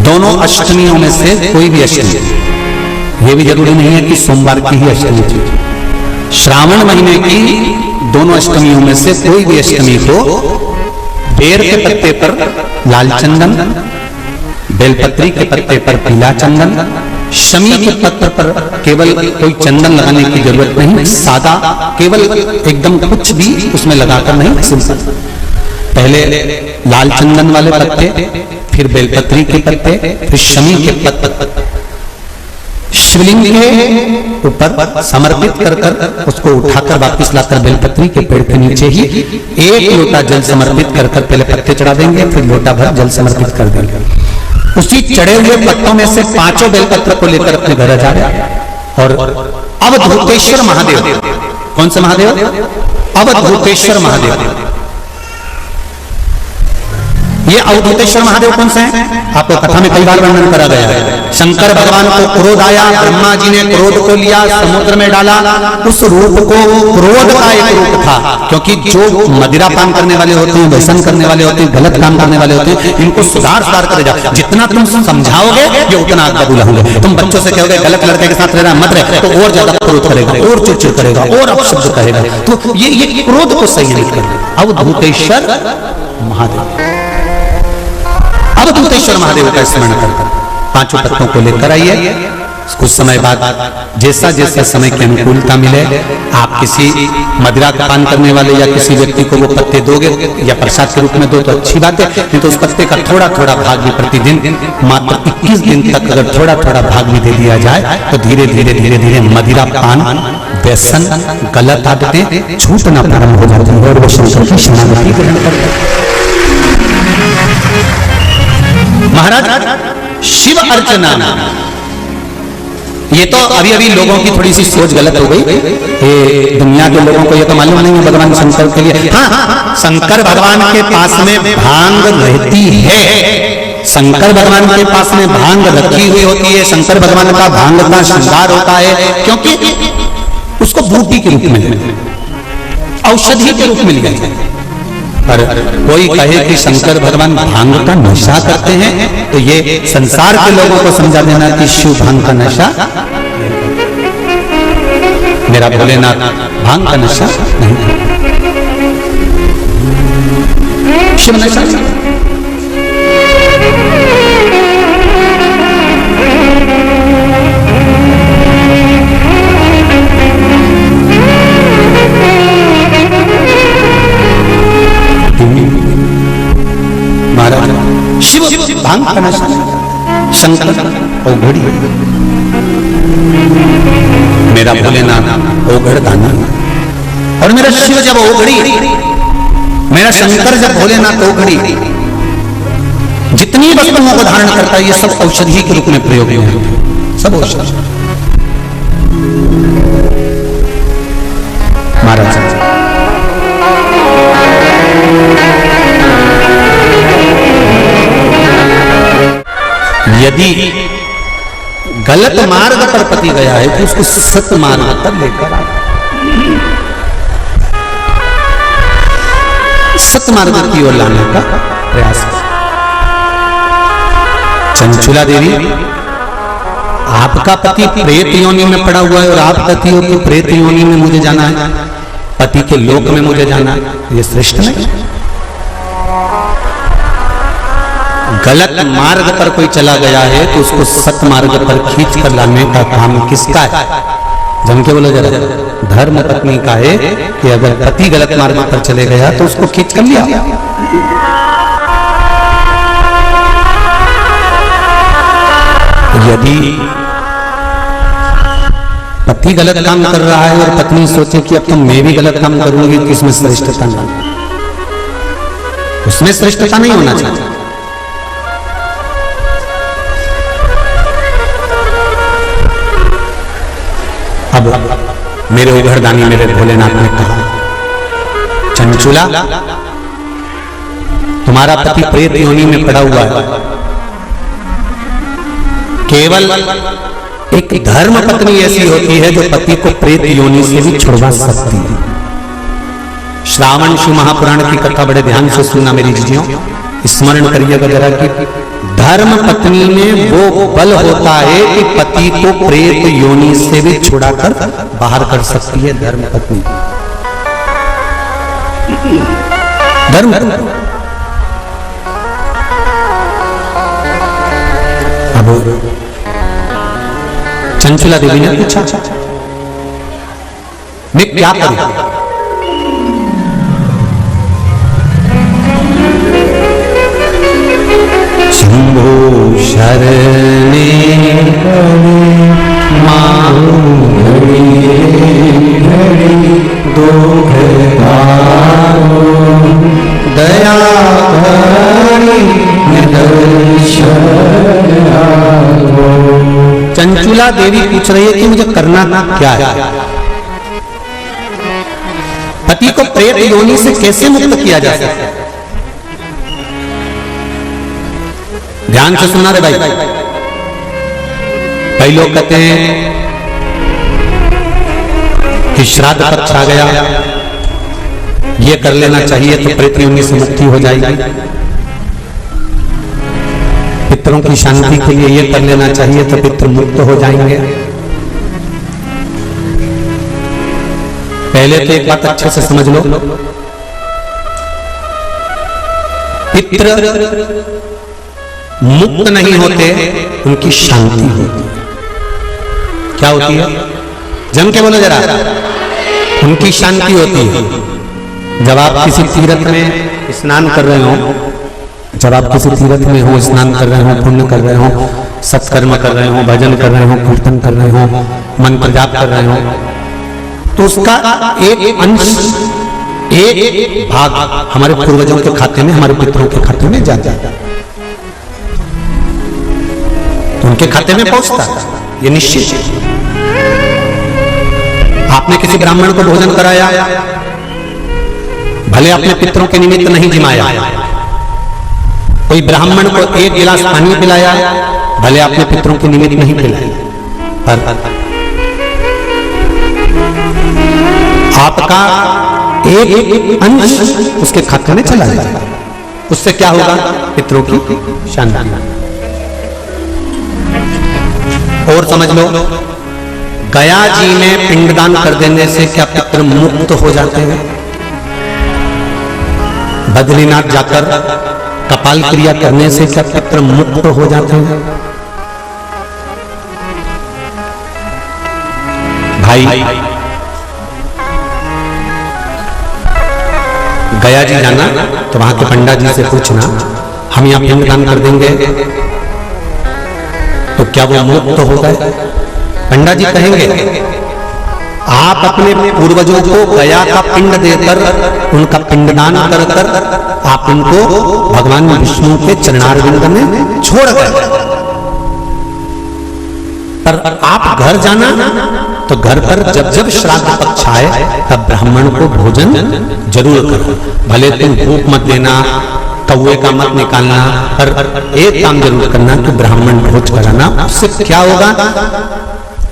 दोनों अष्टमियों में से कोई भी अष्टमी, ये भी जरूरी नहीं है कि सोमवार की ही अष्टमी थी, श्रावण महीने की दोनों अष्टमियों में से कोई भी अष्टमी को बेर के पत्ते पर लाल चंदन, बेलपत्री के पत्ते पर पीला चंदन, शमी के पत्ते पर केवल कोई चंदन लगाने की जरूरत नहीं, सादा केवल एकदम कुछ भी उसमें लगाकर नहीं, सिंपल। पहले लाल चंदन वाले पत्ते, फिर बेलपत्री के पत्ते, फिर शमी के पत्ते शिवलिंग के ऊपर समर्पित कर उसको उठाकर वापस लाकर बेलपत्री के पेड़ के नीचे ही 1 लोटा जल समर्पित कर पहले पत्ते चढ़ा देंगे, फिर लोटा भर जल समर्पित कर देंगे। उसी चढ़े हुए पत्तों में से 5 बेलपत्र को लेकर अपने घर जा रहे और अवधूतेश्वर महादेव, कौन से महादेव, अवधूतेश्वर महादेव। ये अवधूतेश्वर महादेव कौन से हैं? आपको कथा में कई बार वर्णन करा गया है। शंकर भगवान को क्रोध आया, ब्रह्मा जी ने क्रोध को लिया, समुद्र में डाला। उस रूप को क्रोध का एक रूप था, क्योंकि जो मदिरापान करने वाले होते हैं, व्यसन करने वाले होते हैं, गलत काम करने वाले होते हैं, इनको सुधार करे जाओ। जितना तुम समझाओगे ये उतना आग बबूला होंगे। तुम बच्चों से कहोगे गलत लड़के के साथ रहना मत रहे, तो और ज्यादा क्रोध करेगा, और चिड़चिड़ करेगा, और अपशब्द करेगा। तो ये क्रोध को सही नहीं करते। अवधूतेश्वर महादेव, अवधूतेश्वर महादेव का स्मरण कर 5 पत्तों को लेकर आइए। कुछ समय बाद जैसा जैसा समय की अनुकूलता मिले, आप किसी मदिरा का पान करने वाले या किसी व्यक्ति को वो पत्ते दोगे या प्रसाद के रूप में दो तो अच्छी बात है, नहीं तो उस पत्ते का थोड़ा थोड़ा भाग भी प्रतिदिन मात्र 21 दिन तक अगर थोड़ा थोड़ा भाग भी दे दिया जाए तो धीरे धीरे मदिरा पान, व्यसन, गलत आदतें छूटना प्रारंभ हो जाती है और वो शंकर की शरणागति ग्रहण करते हैं। महाराज शिव अर्चना, ये तो अभी अभी लोगों की थोड़ी सी सोच गलत हो गई। ये दुनिया के लोगों को ये तो मालूम नहीं है भगवान शंकर के लिए। हाँ, शंकर भगवान के पास में भांग रहती है, शंकर भगवान के पास में भांग रखी हुई होती है। शंकर भगवान का भांग का श्रृंगार होता है, क्योंकि उसको बूटी के रूप में, औषधि के रूप में लिया जाता है। पर कोई कहे कि शंकर भगवान भांग का नशा करते हैं, तो ये संसार के लोगों को समझा देना कि शिव भांग का नशा। मेरा भोलेनाथ भांग का नशा नहीं करता, शिव नशा। महाराज शिव भांग का नशा, शंकर औघड़ी, मेरा भोलेनाथ औघड़ दानी, और मेरा शिव जब औघड़ी, मेरा शंकर जब भोलेनाथ औघड़ी, जितनी वस्तुओं को धारण करता है ये सब औषधि के रूप में प्रयोग में, सब औषधि। महाराज यदि गलत मार्ग पर पति गया है तो उसको सत्य मार्ग पर लेकर आए, सत्य मार्ग की ओर लाने का प्रयास करें। चंचुला देवी, आपका पति प्रेत योनि में पड़ा हुआ है और आप कहती हो कि प्रेत योनि में मुझे जाना है, पति के लोक में मुझे जाना है, ये श्रेष्ठ नहीं। गलत मार्ग पर कोई चला गया है तो उसको सत्य मार्ग पर खींच कर लाने का काम किसका है? जम के बोलो जरा, धर्म पत्नी का है कि अगर पति गलत मार्ग पर चले गया तो उसको खींच कर लिया। यदि पति गलत काम कर रहा है और पत्नी सोचे कि अब तो मैं भी गलत काम करूंगी तो इसमें श्रेष्ठता नहीं, उसमें श्रेष्ठता नहीं होना चाहिए। अब मेरे उघड़दानी मेरे भोलेनाथ ने कहा, चंचुला तुम्हारा पति प्रेत योनि में पड़ा हुआ है, केवल एक धर्म पत्नी ऐसी होती है जो पति को प्रेत योनि से भी छुड़वा सकती है। श्रावण शिव महापुराण की कथा बड़े ध्यान से सुनना मेरी जीजियों, स्मरण करिएगा जरा कि धर्म पत्नी में वो बल होता है कि पति को प्रेत योनि से भी छुड़ाकर बाहर कर सकती है। धर्म पत्नी धर्म अब चंचुला देवी ने पूछा, मैं क्या करूं? शंभो शरणे मां घड़ी घड़ी दुख पाओ, दया भरी दर्शन आओ। चंचुला देवी पूछ रही है कि मुझे करना क्या है? पति को प्रेत योनि से कैसे मुक्त किया जा सकता है? ध्यान से सुना रे भाई। कई लोग कहते हैं कि श्राद्ध पक्ष आ गया, ये कर लेना चाहिए तो प्रेत योनि से मुक्ति हो जाएगी, पितरों की शांति के लिए ये कर लेना चाहिए तो पितृ मुक्त हो जाएंगे। पहले तो एक बात अच्छे से समझ लो, पितृ मुक्त नहीं होते, उनकी शांति होती है। क्या होती है? जम के बोलो जरा, उनकी शांति होती है। जब आप किसी तीर्थ में स्नान कर रहे हो, जब आप किसी तीर्थ में हो, स्नान कर रहे हो, पुण्य कर रहे हो, सत्कर्म कर रहे हो, भजन कर रहे हो, कीर्तन कर रहे हो, मंत्र जाप कर रहे हो, तो उसका एक अंश, एक भाग हमारे पूर्वजों के खाते में, हमारे पितरों के खाते में जाता है, तो उनके खाते में पहुंचता है, ये निश्चित है। आपने किसी ब्राह्मण को भोजन कराया, भले अपने पितरों के निमित्त नहीं जिमाया, कोई ब्राह्मण को एक गिलास पानी पिलाया, भले अपने पितरों के निमित्त नहीं पिलाया, पर आपका एक अंश उसके खाते में चला जाएगा। उससे क्या होगा? पितरों की शांति। और समझ लो, गया जी में पिंडदान कर देने से क्या पितृ मुक्त हो जाते हैं? बद्रीनाथ जाकर कपाल क्रिया करने से क्या पितृ मुक्त हो जाते हैं? भाई, गया जी जाना तो वहां के पंडा जी से पूछना, हम यहां पिंडदान कर देंगे तो क्या वो मुक्त हो गए? पंडा जी कहेंगे, आप अपने पूर्वजों को गया का पिंड देकर उनका पिंडदान कर कर आप उनको भगवान विष्णु के चरणारविंद में छोड़ गए, पर आप घर जाना तो घर पर जब जब श्राद्ध पक्ष आए तब ब्राह्मण को भोजन जरूर करो। भले तुम भूख मत देना, कौए का मत निकालना, पर एक काम जरूर करना कि ब्राह्मण भोज कराना। उससे क्या होगा?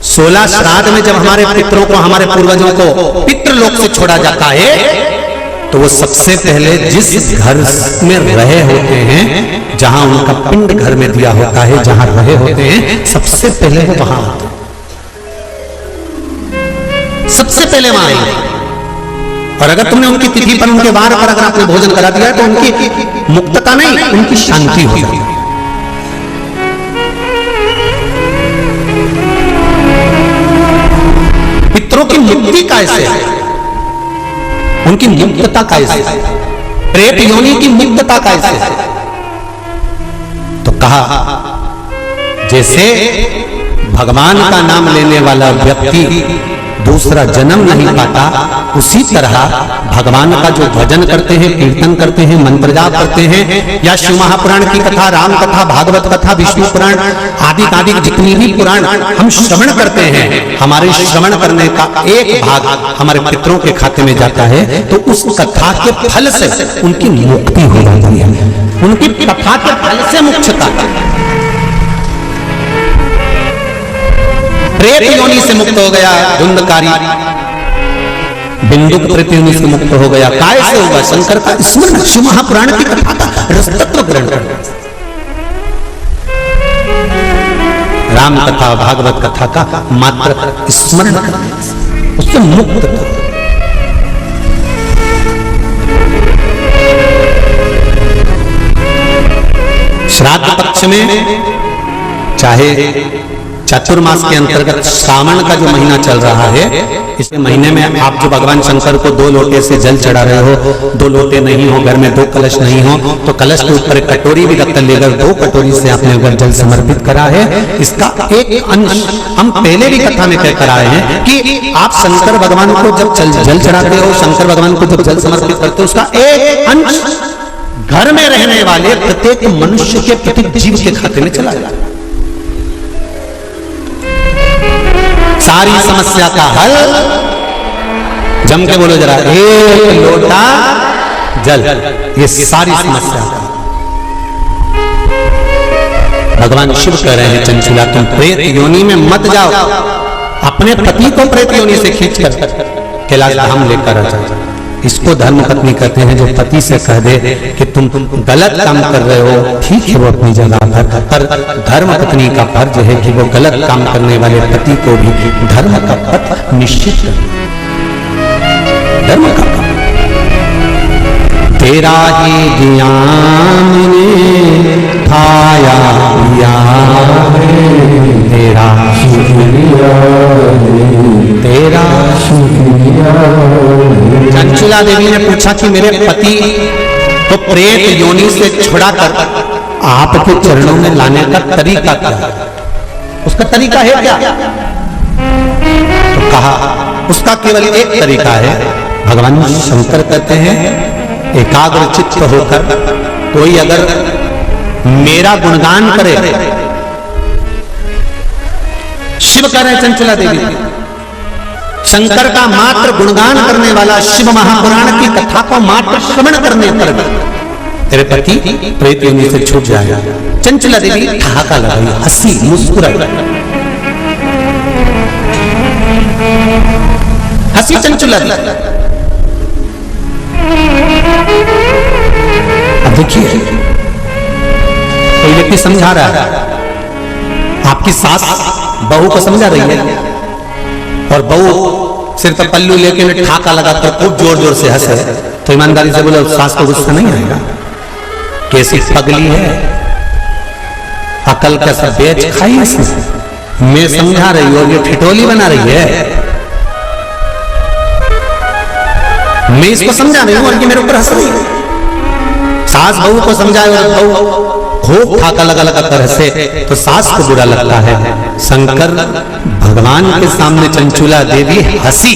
16 श्राद्ध में जब हमारे पितरों को, हमारे पूर्वजों को पितृलोक से छोड़ा जाता है तो वो सबसे पहले जिस घर में रहे होते हैं, जहां उनका पिंड घर में दिया होता है, जहां रहे होते हैं, सबसे पहले वो वहां होते हैं, सबसे पहले वहां आएंगे। और अगर तुमने उनकी तिथि पर, उनके वार पर अगर आपने भोजन करा दिया तो उनकी मुक्तता नहीं, उनकी शांति हो जाती है। पितरों की मुक्ति कैसे है? उनकी मुक्तता कैसे है? प्रेत योनि की मुक्तता कैसे है? तो कहा, जैसे भगवान का नाम लेने वाला व्यक्ति दूसरा जन्म नहीं पाता, उसी तरह भगवान का जो भजन करते हैं, कीर्तन करते हैं, मंत्र जाप करते हैं, या शिव महापुराण की कथा, राम कथा, भागवत कथा, विष्णु पुराण आदि आदि जितनी भी पुराण हम श्रवण करते हैं, हमारे श्रवण करने का एक भाग हमारे पितरों के खाते में जाता है, तो उस कथा के फल से उनकी मुक्ति हो जाती है, उनकी कथा के फल से मुक्तता। प्रेत योनि से मुक्त हो गया धुंधकारी, बिंदुक प्रेत योनि से मुक्त हो गया। काय से होगा? शंकर का स्मरण, शिव महापुराण की कथा का रसतत्व ग्रहण करना, राम कथा, भागवत कथा का मात्र स्मरण करना, उससे मुक्त। श्राद्ध पक्ष में, चाहे चतुर्मास के अंतर्गत श्रावण का जो महीना चल रहा है, इस महीने में आप जो भगवान शंकर को 2 लोटे से जल चढ़ा रहे हो, 2 लोटे नहीं हो, घर में 2 कलश नहीं हो, तो कलश के ऊपर कटोरी भी रख लेकर 2 कटोरी से आपने अगर जल समर्पित करा है, इसका एक अंश हम पहले भी कथा में कहकर आए हैं कि आप शंकर भगवान को जब जल चढ़ाते हो, शंकर भगवान को जब जल समर्पित करते हो, उसका एक अंश घर में रहने वाले प्रत्येक मनुष्य के, प्रत्येक जीव के खाते में चला जाता है। सारी समस्या का हल, जम के बोलो जरा, 1 लोटा जल, ये सारी समस्या का। भगवान शिव कह रहे हैं, चंचला तुम प्रेत योनि में मत जाओ, अपने पति को प्रेत योनि से खींचकर कैलाश धाम लेकर आ जाओ। इसको धर्म पत्नी कहते हैं, जो पति से कह दे कि तुम गलत काम कर रहे हो, ठीक है वो अपनी जगह पर धर्म पत्नी का फर्ज है कि वो गलत काम करने वाले पति को भी धर्म का पथ निश्चित करे, धर्म का पथ। तेरा ही ज्ञान ने खाया पिया, तेरा शुक्रिया, तेरा शुक्रिया। चंचला देवी ने पूछा कि मेरे पति को प्रेत योनि से छुड़ाकर आपके चरणों में लाने का तरीका क्या है? उसका तरीका है क्या? तो कहा उसका केवल एक तरीका है। भगवान शंकर कहते हैं, एकाग्र चित्त होकर कोई अगर मेरा गुणगान करे, शिव कह रहे चंचला देवी, शंकर का मात्र गुणगान करने वाला, शिव महापुराण की कथा को मात्र श्रवण करने पर तेरे पति प्रेत योनि से छूट जाएगा। चंचला देवी ठहाका लगाई, हंसी, मुस्कुराई, हंसी चंचला देवी। अब देखिए, कोई व्यक्ति समझा रहा है, आपकी सास बहू को समझा रही है, और बहू सिर पर पल्लू लेके ठाका लगाकर खूब जोर जोर से हंसे, तो ईमानदारी से बोले सास को गुस्सा नहीं आएगा? कैसी पगली है, अकल का सब बेच खाई इसने। मैं समझा रही हूँ और ये ठिठोली बना रही है। मैं इसको समझा रही हूँ और ये मेरे ऊपर हंस रही है। सास बहू को समझाए और बहू खूब ठाका लगा लगा कर हंसे तो सास को बुरा लगता है। शंकर भगवान के सामने चंचुला देवी हंसी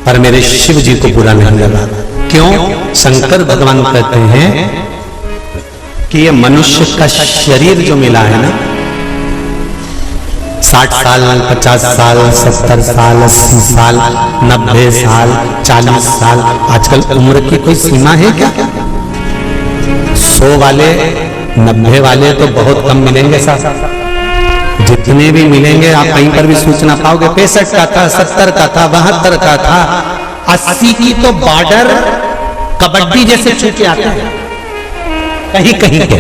पर मेरे शिव जी को बुरा नहीं लगा। क्यों? शंकर भगवान कहते हैं कि ये मनुष्य का शरीर जो मिला है ना, 60 साल, 50 साल, 70 साल, 80 साल, 90 साल, 40 साल, आजकल उम्र की कोई सीमा है क्या? 100 वाले, 90 वाले तो बहुत कम मिलेंगे साहब। जितने भी मिलेंगे आप कहीं पर भी सूचना पाओगे 65 का था, 70 का था, 72 का था, 80 की तो बॉर्डर कबड्डी जैसे छूटे आते हैं कहीं कहीं के।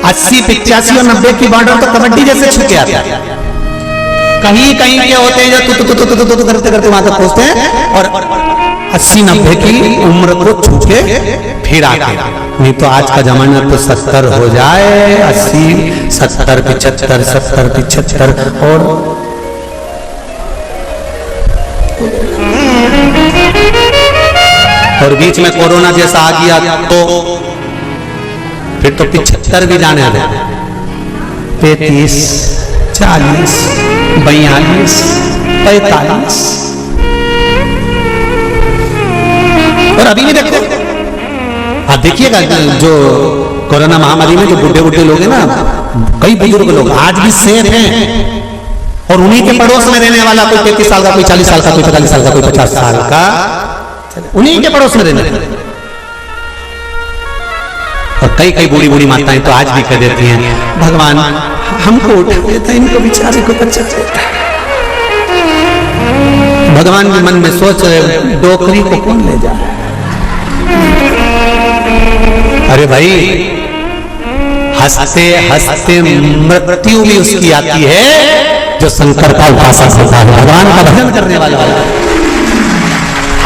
80, 85 और 90 की बॉर्डर तो कबड्डी जैसे छूटे आते हैं। कहीं कहीं के होते हैं जो तु करते करते वहां तक पहुंचते हैं और 80, 90 की उम्र को छू के फिर आते। नहीं तो आज का जमाना तो 70 हो जाए, 80, 70, 75, 70, 75 और बीच में कोरोना जैसा आ गया तो फिर तो 75 भी जाने दे। 35, 40, 42, 45 और अभी भी देखो, आप देखिएगा जो कोरोना महामारी में जो बुढ़े बुढ़े लोग हैं ना, कई बुजुर्ग लोग आज भी सेफ हैं और उन्हीं के पड़ोस में रहने वाला कोई 33 साल का, कोई 40 साल का, कोई 45 साल का, कोई 50 साल का, उन्हीं के पड़ोस में रहने वाला। और कई कई बूढ़ी बूढ़ी माताएं तो आज भी कह देती हैं भगवान हमको उठा देता, इनको बेचारे को बचा देता। भगवान भी मन में सोच रहे डोकरी को कौन ले जाए। अरे भाई हंसते हंसते मृत्यु भी उसकी आती है जो शंकर का उपासक होता है, भगवान का भजन करने वाला।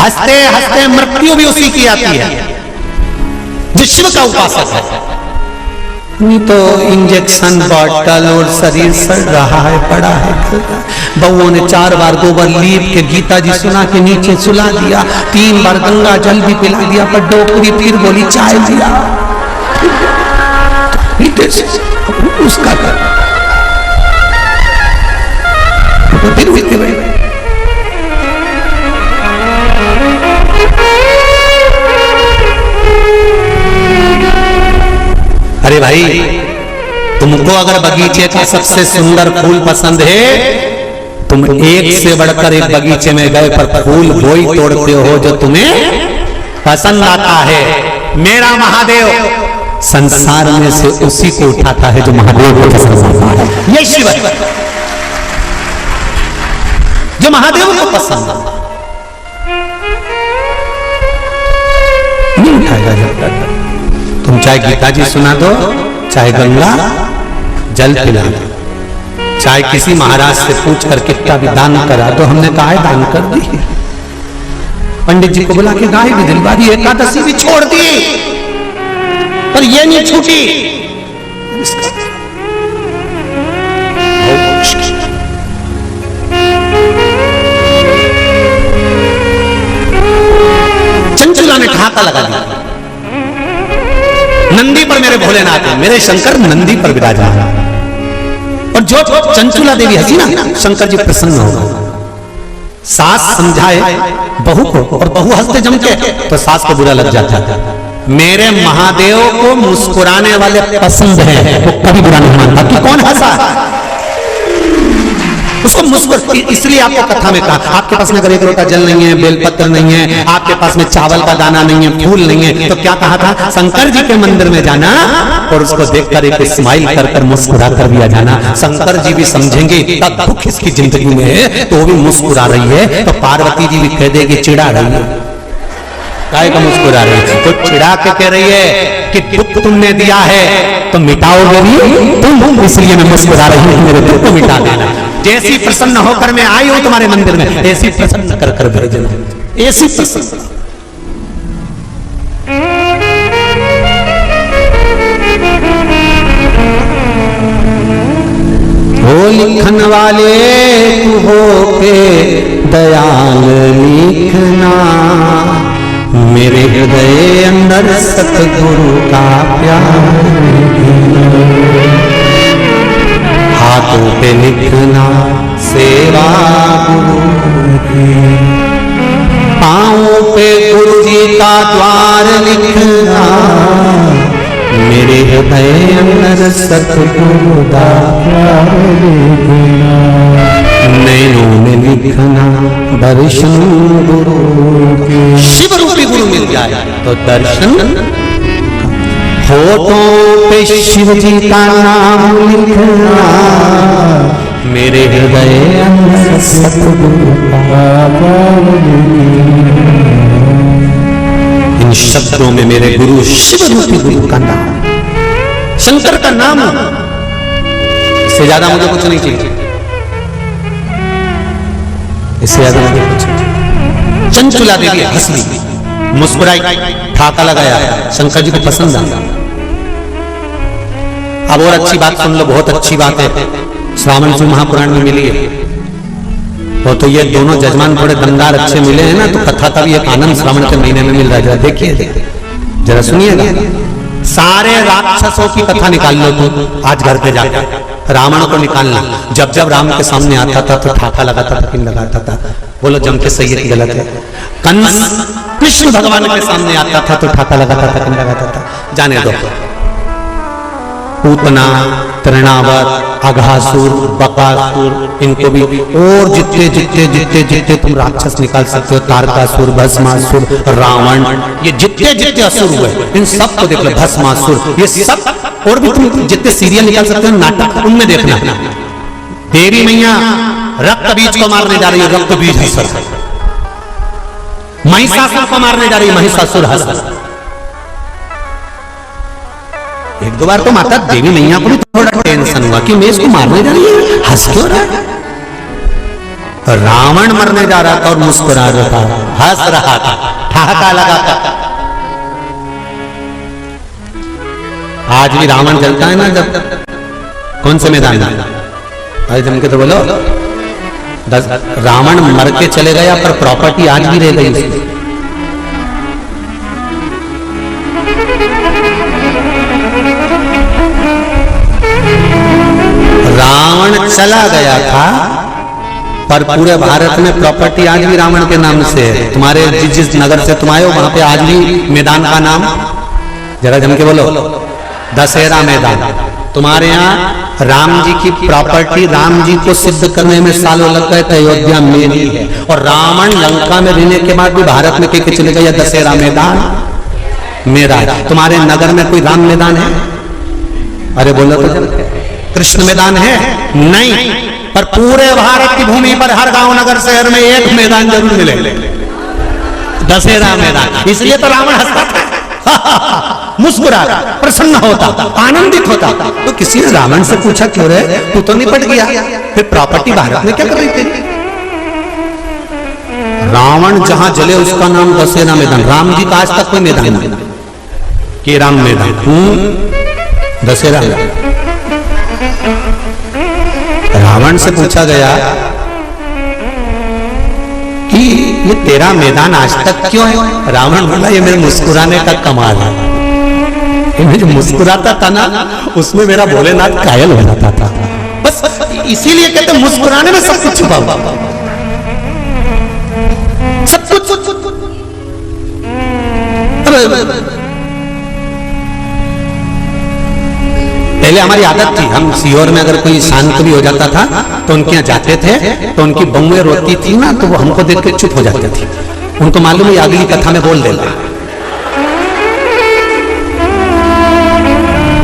हंसते हंसते मृत्यु भी उसी की आती है जो शिव का उपासक है। नहीं तो इंजेक्शन बॉटल और शरीर सड़ रहा है, पड़ा है। बउओं ने 4 बार गोबर लीप के गीता जी सुना के नीचे सुला दिया, 3 बार गंगा जल भी पिला दिया, पर डोकरी फिर बोली चाय दिया उसका फिर अरे भाई तुमको अगर बगीचे का सबसे सुंदर फूल पसंद है, तुम एक से बढ़कर एक बगीचे में गए पर फूल वही तोड़ते हो जो तुम्हें पसंद आता है। मेरा महादेव संसार में से उसी को उठाता है जो महादेव को पसंद आता है। ये शिव है जो महादेव को पसंद आता है, नहीं उठाएगा जब तक तुम चाहे गीता जी सुना दो, चाहे गंगा जल पिला दो, चाहे किसी महाराज से पूछ कर कितना भी दान करा दो। हमने गाय दान कर दी, पंडित जी को बुला के गाय भी दिलवा दी, एकादशी भी छोड़ दी, पर ये नहीं छूटी। चंचुला ने ठाका लगा दिया नंदी पर। मेरे भोलेनाथ है, मेरे शंकर नंदी पर विराजमान। और जो चंचुला देवी हंसी ना, शंकर जी प्रसन्न हो गए। सास समझाए बहू को और बहू हंसते जमके तो सास को बुरा लग जाता था। मेरे महादेव को मुस्कुराने वाले पसंद है, वो कभी बुरा नहीं मानता कि कौन हंसा उसको मुस्कुरा। इसलिए आपको कथा में कहा आपके पास में अगर 1 लोटा जल नहीं है, बेलपत्र नहीं है, आपके पास में चावल का दाना नहीं है, फूल नहीं है, तो क्या कहा था? शंकर जी के मंदिर में जाना और उसको देखकर एक स्माइल कर कर मुस्कुरा कर भी आ जाना। शंकर जी भी समझेंगे तब दुख इसकी जिंदगी में है तो वो भी मुस्कुरा रही है, तो पार्वती जी भी कह देगी चिढ़ा रही है। काय का मुस्कुरा रही है? तो चिढ़ा के कह रही है कि दुख तुमने दिया है तो मिटाओगे भी तुम, इसलिए मैं मुस्कुरा रही हूं, मेरे दुख को मिटा देना। जैसी प्रसन्न होकर मैं आई हूं तुम्हारे मंदिर में, ऐसी प्रसन्न कर कर भेजना, ऐसी प्रसन्न। हो लिखन वाले तू हो के दयाल लिखना, मेरे हृदय अंदर सतगुरु का प्यार, हाथों पे लिखना सेवा गुरु की, पांवों पे गुरु जी का द्वार लिखना, मेरे हृदय अंदर सतगुरु का प्यार लिखना, नैनों में लिखना दर्शन गुरु के, शिव रूपी गुरु मिल जाए तो दर्शन, होठों पे शिव जी का नाम लिखना, मेरे हृदय अंदर सतगुरु का प्यार लिखना, इन शब्दों में मेरे गुरु शिव रूपी गुरु का नाम, शंकर का नाम, इससे ज्यादा मुझे कुछ नहीं चाहिए, इससे ज्यादा मुझे कुछ नहीं। चंचुला देवी हंस ली, मुस्कुराई, ठाका लगाया, शंकर जी को पसंद आया। अब और अच्छी बात सुन लो, बहुत अच्छी बात है, श्रावण शिव महापुराण में मिली है। वो तो ये दोनों जजमान थोड़े दमदार अच्छे मिले हैं ना, तो कथा का भी एक आनंद श्रावण के महीने में मिल रहा है। जरा देखिए, जरा सुनिएगा। सारे राक्षसों की कथा निकाल लो तुम आज घर पे जाकर, रावण को निकालना। जब जब राम के सामने आता था तो ठाका लगाता था, किन लगाता था, बोलो जम के सही है कि गलत है। कंस कृष्ण भगवान के सामने आता था तो ठाका लगाता था, किन लगाता था, जाने दो। पूतना, तृणावत, अघासुर, बकासुर, इनको भी, और जितने जितने जितने जितने तुम राक्षस निकाल सकते हो, तारकासुर, भस्मासुर, रावण, ये जितने जितने असुर हुए इन सब को देख लो, भस्मासुर, ये सब, और भी तुम जितने सीरियल निकाल सकते हो, नाटक, उनमें देखना। देवी मैया रक्त बीज को मारने जा रही है, रक्त बीज हंस, महिषासुर को मारने जा रही है, महिषासुर हंस। एक दो बार तो माता देवी मैया को भी थोड़ा टेंशन हुआ कि मैं इसको मारने जा रही है, हंस क्यों रहा है। रावण मरने जा रहा था और मुस्कुरा रहा था, हंस रहा था, ठहाका लगा था। आज भी रावण जलता है ना, जब कौन से मैदान में, अरे जम के तो बोलो, रावण मर के चले गया पर प्रॉपर्टी आज भी रह गई उसकी। रावण चला गया था पर पूरे भारत में प्रॉपर्टी आज भी रावण के नाम से है। तुम्हारे जिस नगर से तुम आए हो वहां पे आज भी मैदान का नाम, जरा जम के बोलो, दशहरा मैदान। तुम्हारे यहाँ राम जी की प्रॉपर्टी, राम जी को सिद्ध करने में सालों लग गए थे, अयोध्या मेरी है। और रावण लंका में रहने के बाद भी भारत में कह चले गए दशहरा मैदान मेरा है। तुम्हारे नगर में कोई राम मैदान है? अरे बोलो तो, कृष्ण मैदान है? नहीं, पर पूरे भारत की भूमि पर हर गांव नगर शहर में एक मैदान जरूर मिले, दशहरा मैदान। इसलिए तो रावण हंसता था, मुस्कुरा, प्रसन्न होता, आनंदित होता। तो किसी ने रावण से पूछा, क्यों रे तू तो निपट गया, फिर प्रॉपर्टी भारत में क्या कर रही थी? रावण जहां जले उसका नाम दशहरा मैदान। राम जी का आज तक कोई मैदान नहीं कि राम मैदान, दशहरा। रावण से पूछा गया कि ये तेरा मैदान आज तक क्यों है? रावण बोला, ये मेरे मुस्कुराने का कमाल है। मैं जो मुस्कुराता था ना, उसमें मेरा भोलेनाथ कायल हो जाता था। बस इसीलिए कहते मुस्कुराने में सब कुछ छुपा हुआ, सब कुछ। पहले हमारी आदत थी, हम सीहोर में अगर कोई शांत भी हो जाता था तो उनके यहाँ जाते थे, तो उनकी बहुएं रोती थी ना, तो वो हमको देख के चुप हो जाती थी। उनको मालूम है अगली कथा में बोल देगा,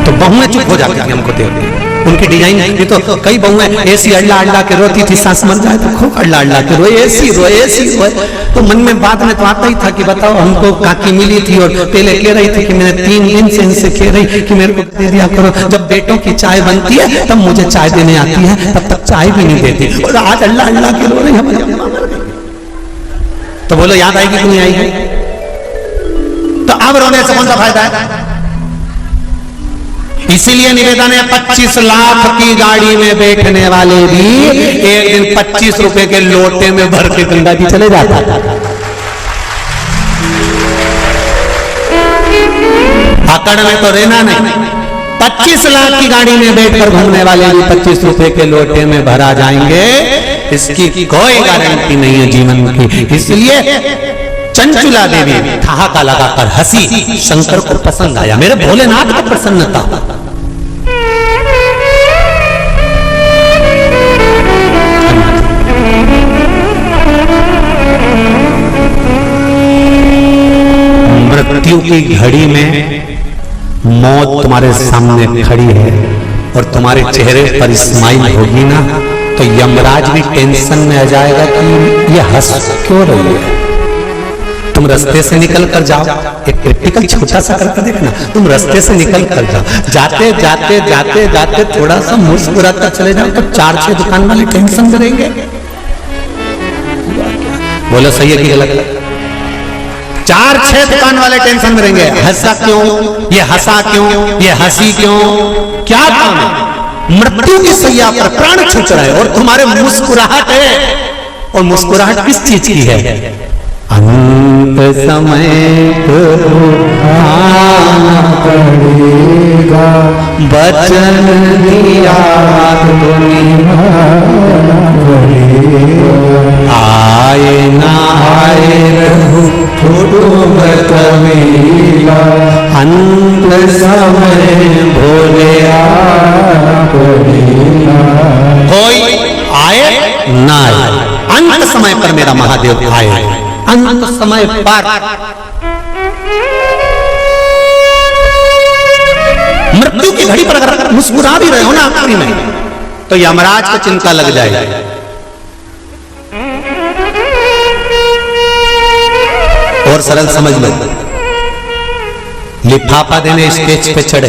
तो बहुएं चुप हो जाती थी हमको देख के। उनकी डिजाइन ये तो कई बहुएं ऐसी अल्लाह अल्लाह के रोती थी, सांस मर जाए तो खूब अल्लाह अल्लाह के रोए, ऐसी रोए ऐसी रोए। तो मन में बाद में तो आता ही था कि बताओ हमको काकी मिली थी और पहले कह रही थी कि मैंने 3 दिन से इनसे कह रही कि मेरे को दे दिया करो, जब बेटों की चाय बनती है तब मुझे चाय देने आती है, तब तक चाय भी नहीं देती, और आज अल्लाह अल्लाह के रो रही है। तो बोलो याद आएगी कि नहीं आएगी? तो अब रोने से कौन सा फायदा है? इसीलिए निवेदन है 25 लाख की गाड़ी में बैठने वाले भी एक दिन 25 रुपए के लोटे में भर के गंगा जी चले जाता था। अकड़ में तो रहना नहीं। 25 लाख की गाड़ी में बैठकर घूमने वाले भी 25 रुपए के लोटे में भरा जाएंगे, इसकी कोई गारंटी नहीं है जीवन की। इसलिए चंचुला देवी ठहाका लगाकर हंसी, शंकर को पसंद आया, मेरे भोलेनाथ को प्रसन्नता। मृत्यु की घड़ी में मौत तुम्हारे सामने खड़ी है और तुम्हारे चेहरे पर स्माइल होगी ना, तो यमराज भी टेंशन में आ जाएगा कि ये हंस क्यों रही है। तुम रास्ते से निकल कर जाओ, एक प्रैक्टिकल छोटा सा करके देखना, तुम रास्ते से निकल कर जाओ, जाते जाते जाते जाते थोड़ा सा मुस्कुराता चले जाओ तो 4-6 दुकान वाले टेंशन करेंगे। बोलो सही है कि गलत? 4-6 दुकान वाले टेंशन में रहेंगे, हंसा क्यों, ये हंसा क्यों, ये हंसी क्यों, क्या काम है? मृत्यु की सैया पर प्राण छूट रहा है और तुम्हारे मुस्कुराहट है, और मुस्कुराहट किस चीज की है? अंत समय आना पड़ेगा, वचन दिया तो निभाना पड़ेगा, आए ना आए रहू कबीरा, अंत समय भोले आना पड़ेगा। कोई आए ना आए, अंत समय पर मेरा महादेव आए, अंत समय पर। मृत्यु की घड़ी पर अगर मुस्कुरा भी रहे हो ना आखिरी में, तो यमराज को चिंता लग जाएगी। और सरल समझ लो, लिफाफा देने स्टेज पे चढ़े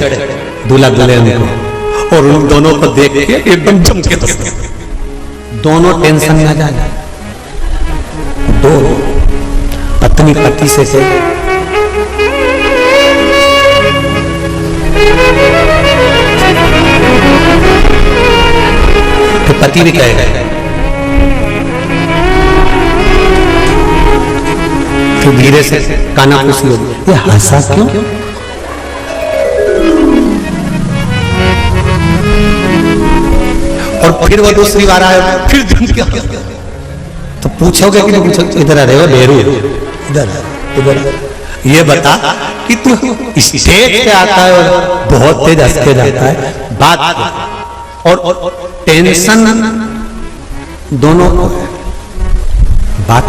दूल्हा दुल्हन को, और उन दोनों को देख के एकदम चमके, दोनों टेंशन में जाए। दो पत्नी पति से तो पति भी कहेगा, तो धीरे से काना पूछ लो, ये हंसा क्यों? और फिर वो दूसरी बार आए, फिर क्या? तो पूछोगे कि नहीं पूछोगे? इधर आ रहे हो बेरू, इधर इधर, ये बता कि तू स्टेज पे आता है और बहुत तेज हंस के जाता है, बात और टेंशन दोनों को है, बात।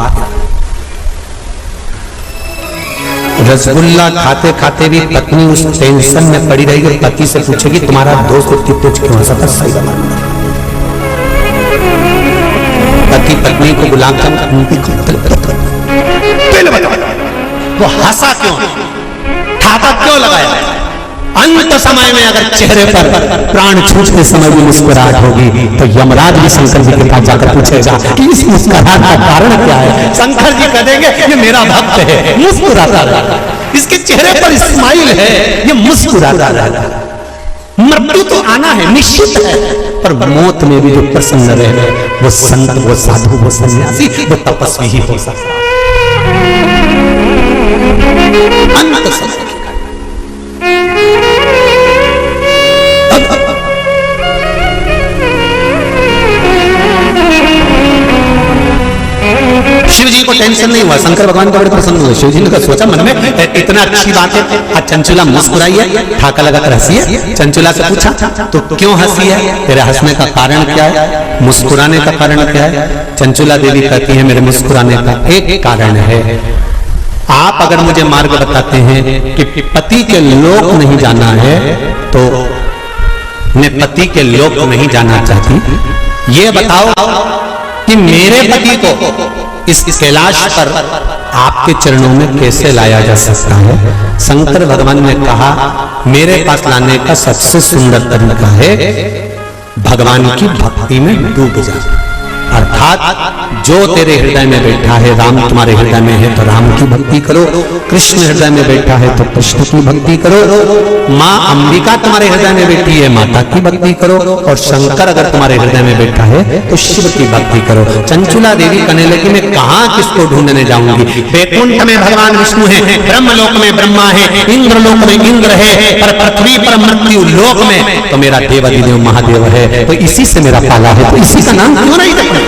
रसगुल्ला खाते खाते भी पत्नी उस टेंशन में पड़ी रहेगी और पति से पूछेगी तुम्हारा दोस्त इतनी तेज क्यों हंसा था? सही बात। पति पत्नी को गुलाम वो हंसा क्यों, ठापा क्यों लगाया? अंत समय में अगर चेहरे पर प्राण छूटते समय भी मुस्कुराहट होगी तो यमराज भी शंकर जी के पास जाकर पूछेगा कि इस मुस्कुराहट का कारण क्या है? शंकर जी कह देंगे ये मेरा भक्त है, मुस्कुराता रहता, इसके चेहरे पर स्माइल है, ये मुस्कुराता रहता। मृत्यु तो आना है, निश्चित है, पर मौत में भी जो प्रसन्न रहे वो संत, वो साधु, वो सन्यासी, वो तपस्वी ही हो सकता है। अंत समय शिव जी को टेंशन नहीं हुआ, शंकर भगवान को बड़े प्रसन्न हुए। शिव जी ने सोचा मन में इतना अच्छी बात है, आज चंचुला मुस्कुराई है, ठाका लगाकर हंसी है। चंचुला से पूछा तो क्यों हंसी है, तेरे हंसने का कारण क्या है, मुस्कुराने का कारण क्या है? चंचुला देवी कहती है मेरे मुस्कुराने का एक कारण है, आप अगर मुझे मार्ग बताते हैं कि पति के लोक नहीं जाना है तो मैं पति के लोक नहीं जाना चाहती, ये बताओ कि मेरे पति को इस कैलाश पर आपके चरणों में कैसे लाया जा सकता है। शंकर भगवान ने कहा मेरे पास लाने का सबसे सुंदर तरीका है भगवान की भक्ति में डूब जा। अर्थात जो तेरे हृदय में बैठा है, राम तुम्हारे हृदय में है तो राम की भक्ति करो, कृष्ण हृदय में बैठा है तो कृष्ण की भक्ति करो, माँ अंबिका तुम्हारे हृदय में बैठी है माता की भक्ति करो, और शंकर अगर तुम्हारे हृदय में बैठा है तो शिव की भक्ति करो। चंचुला देवी कहने लगी मैं कहाँ किसको ढूंढने जाऊंगी, वैकुंठ में भगवान विष्णु है, ब्रह्मलोक में ब्रह्मा है, इंद्रलोक में इंद्र है, पर पृथ्वी पर मृत्यु लोक में तो मेरा देवाधिदेव महादेव है, तो इसी से मेरा पाला है, तो इसी का नाम क्यों नहीं रखना।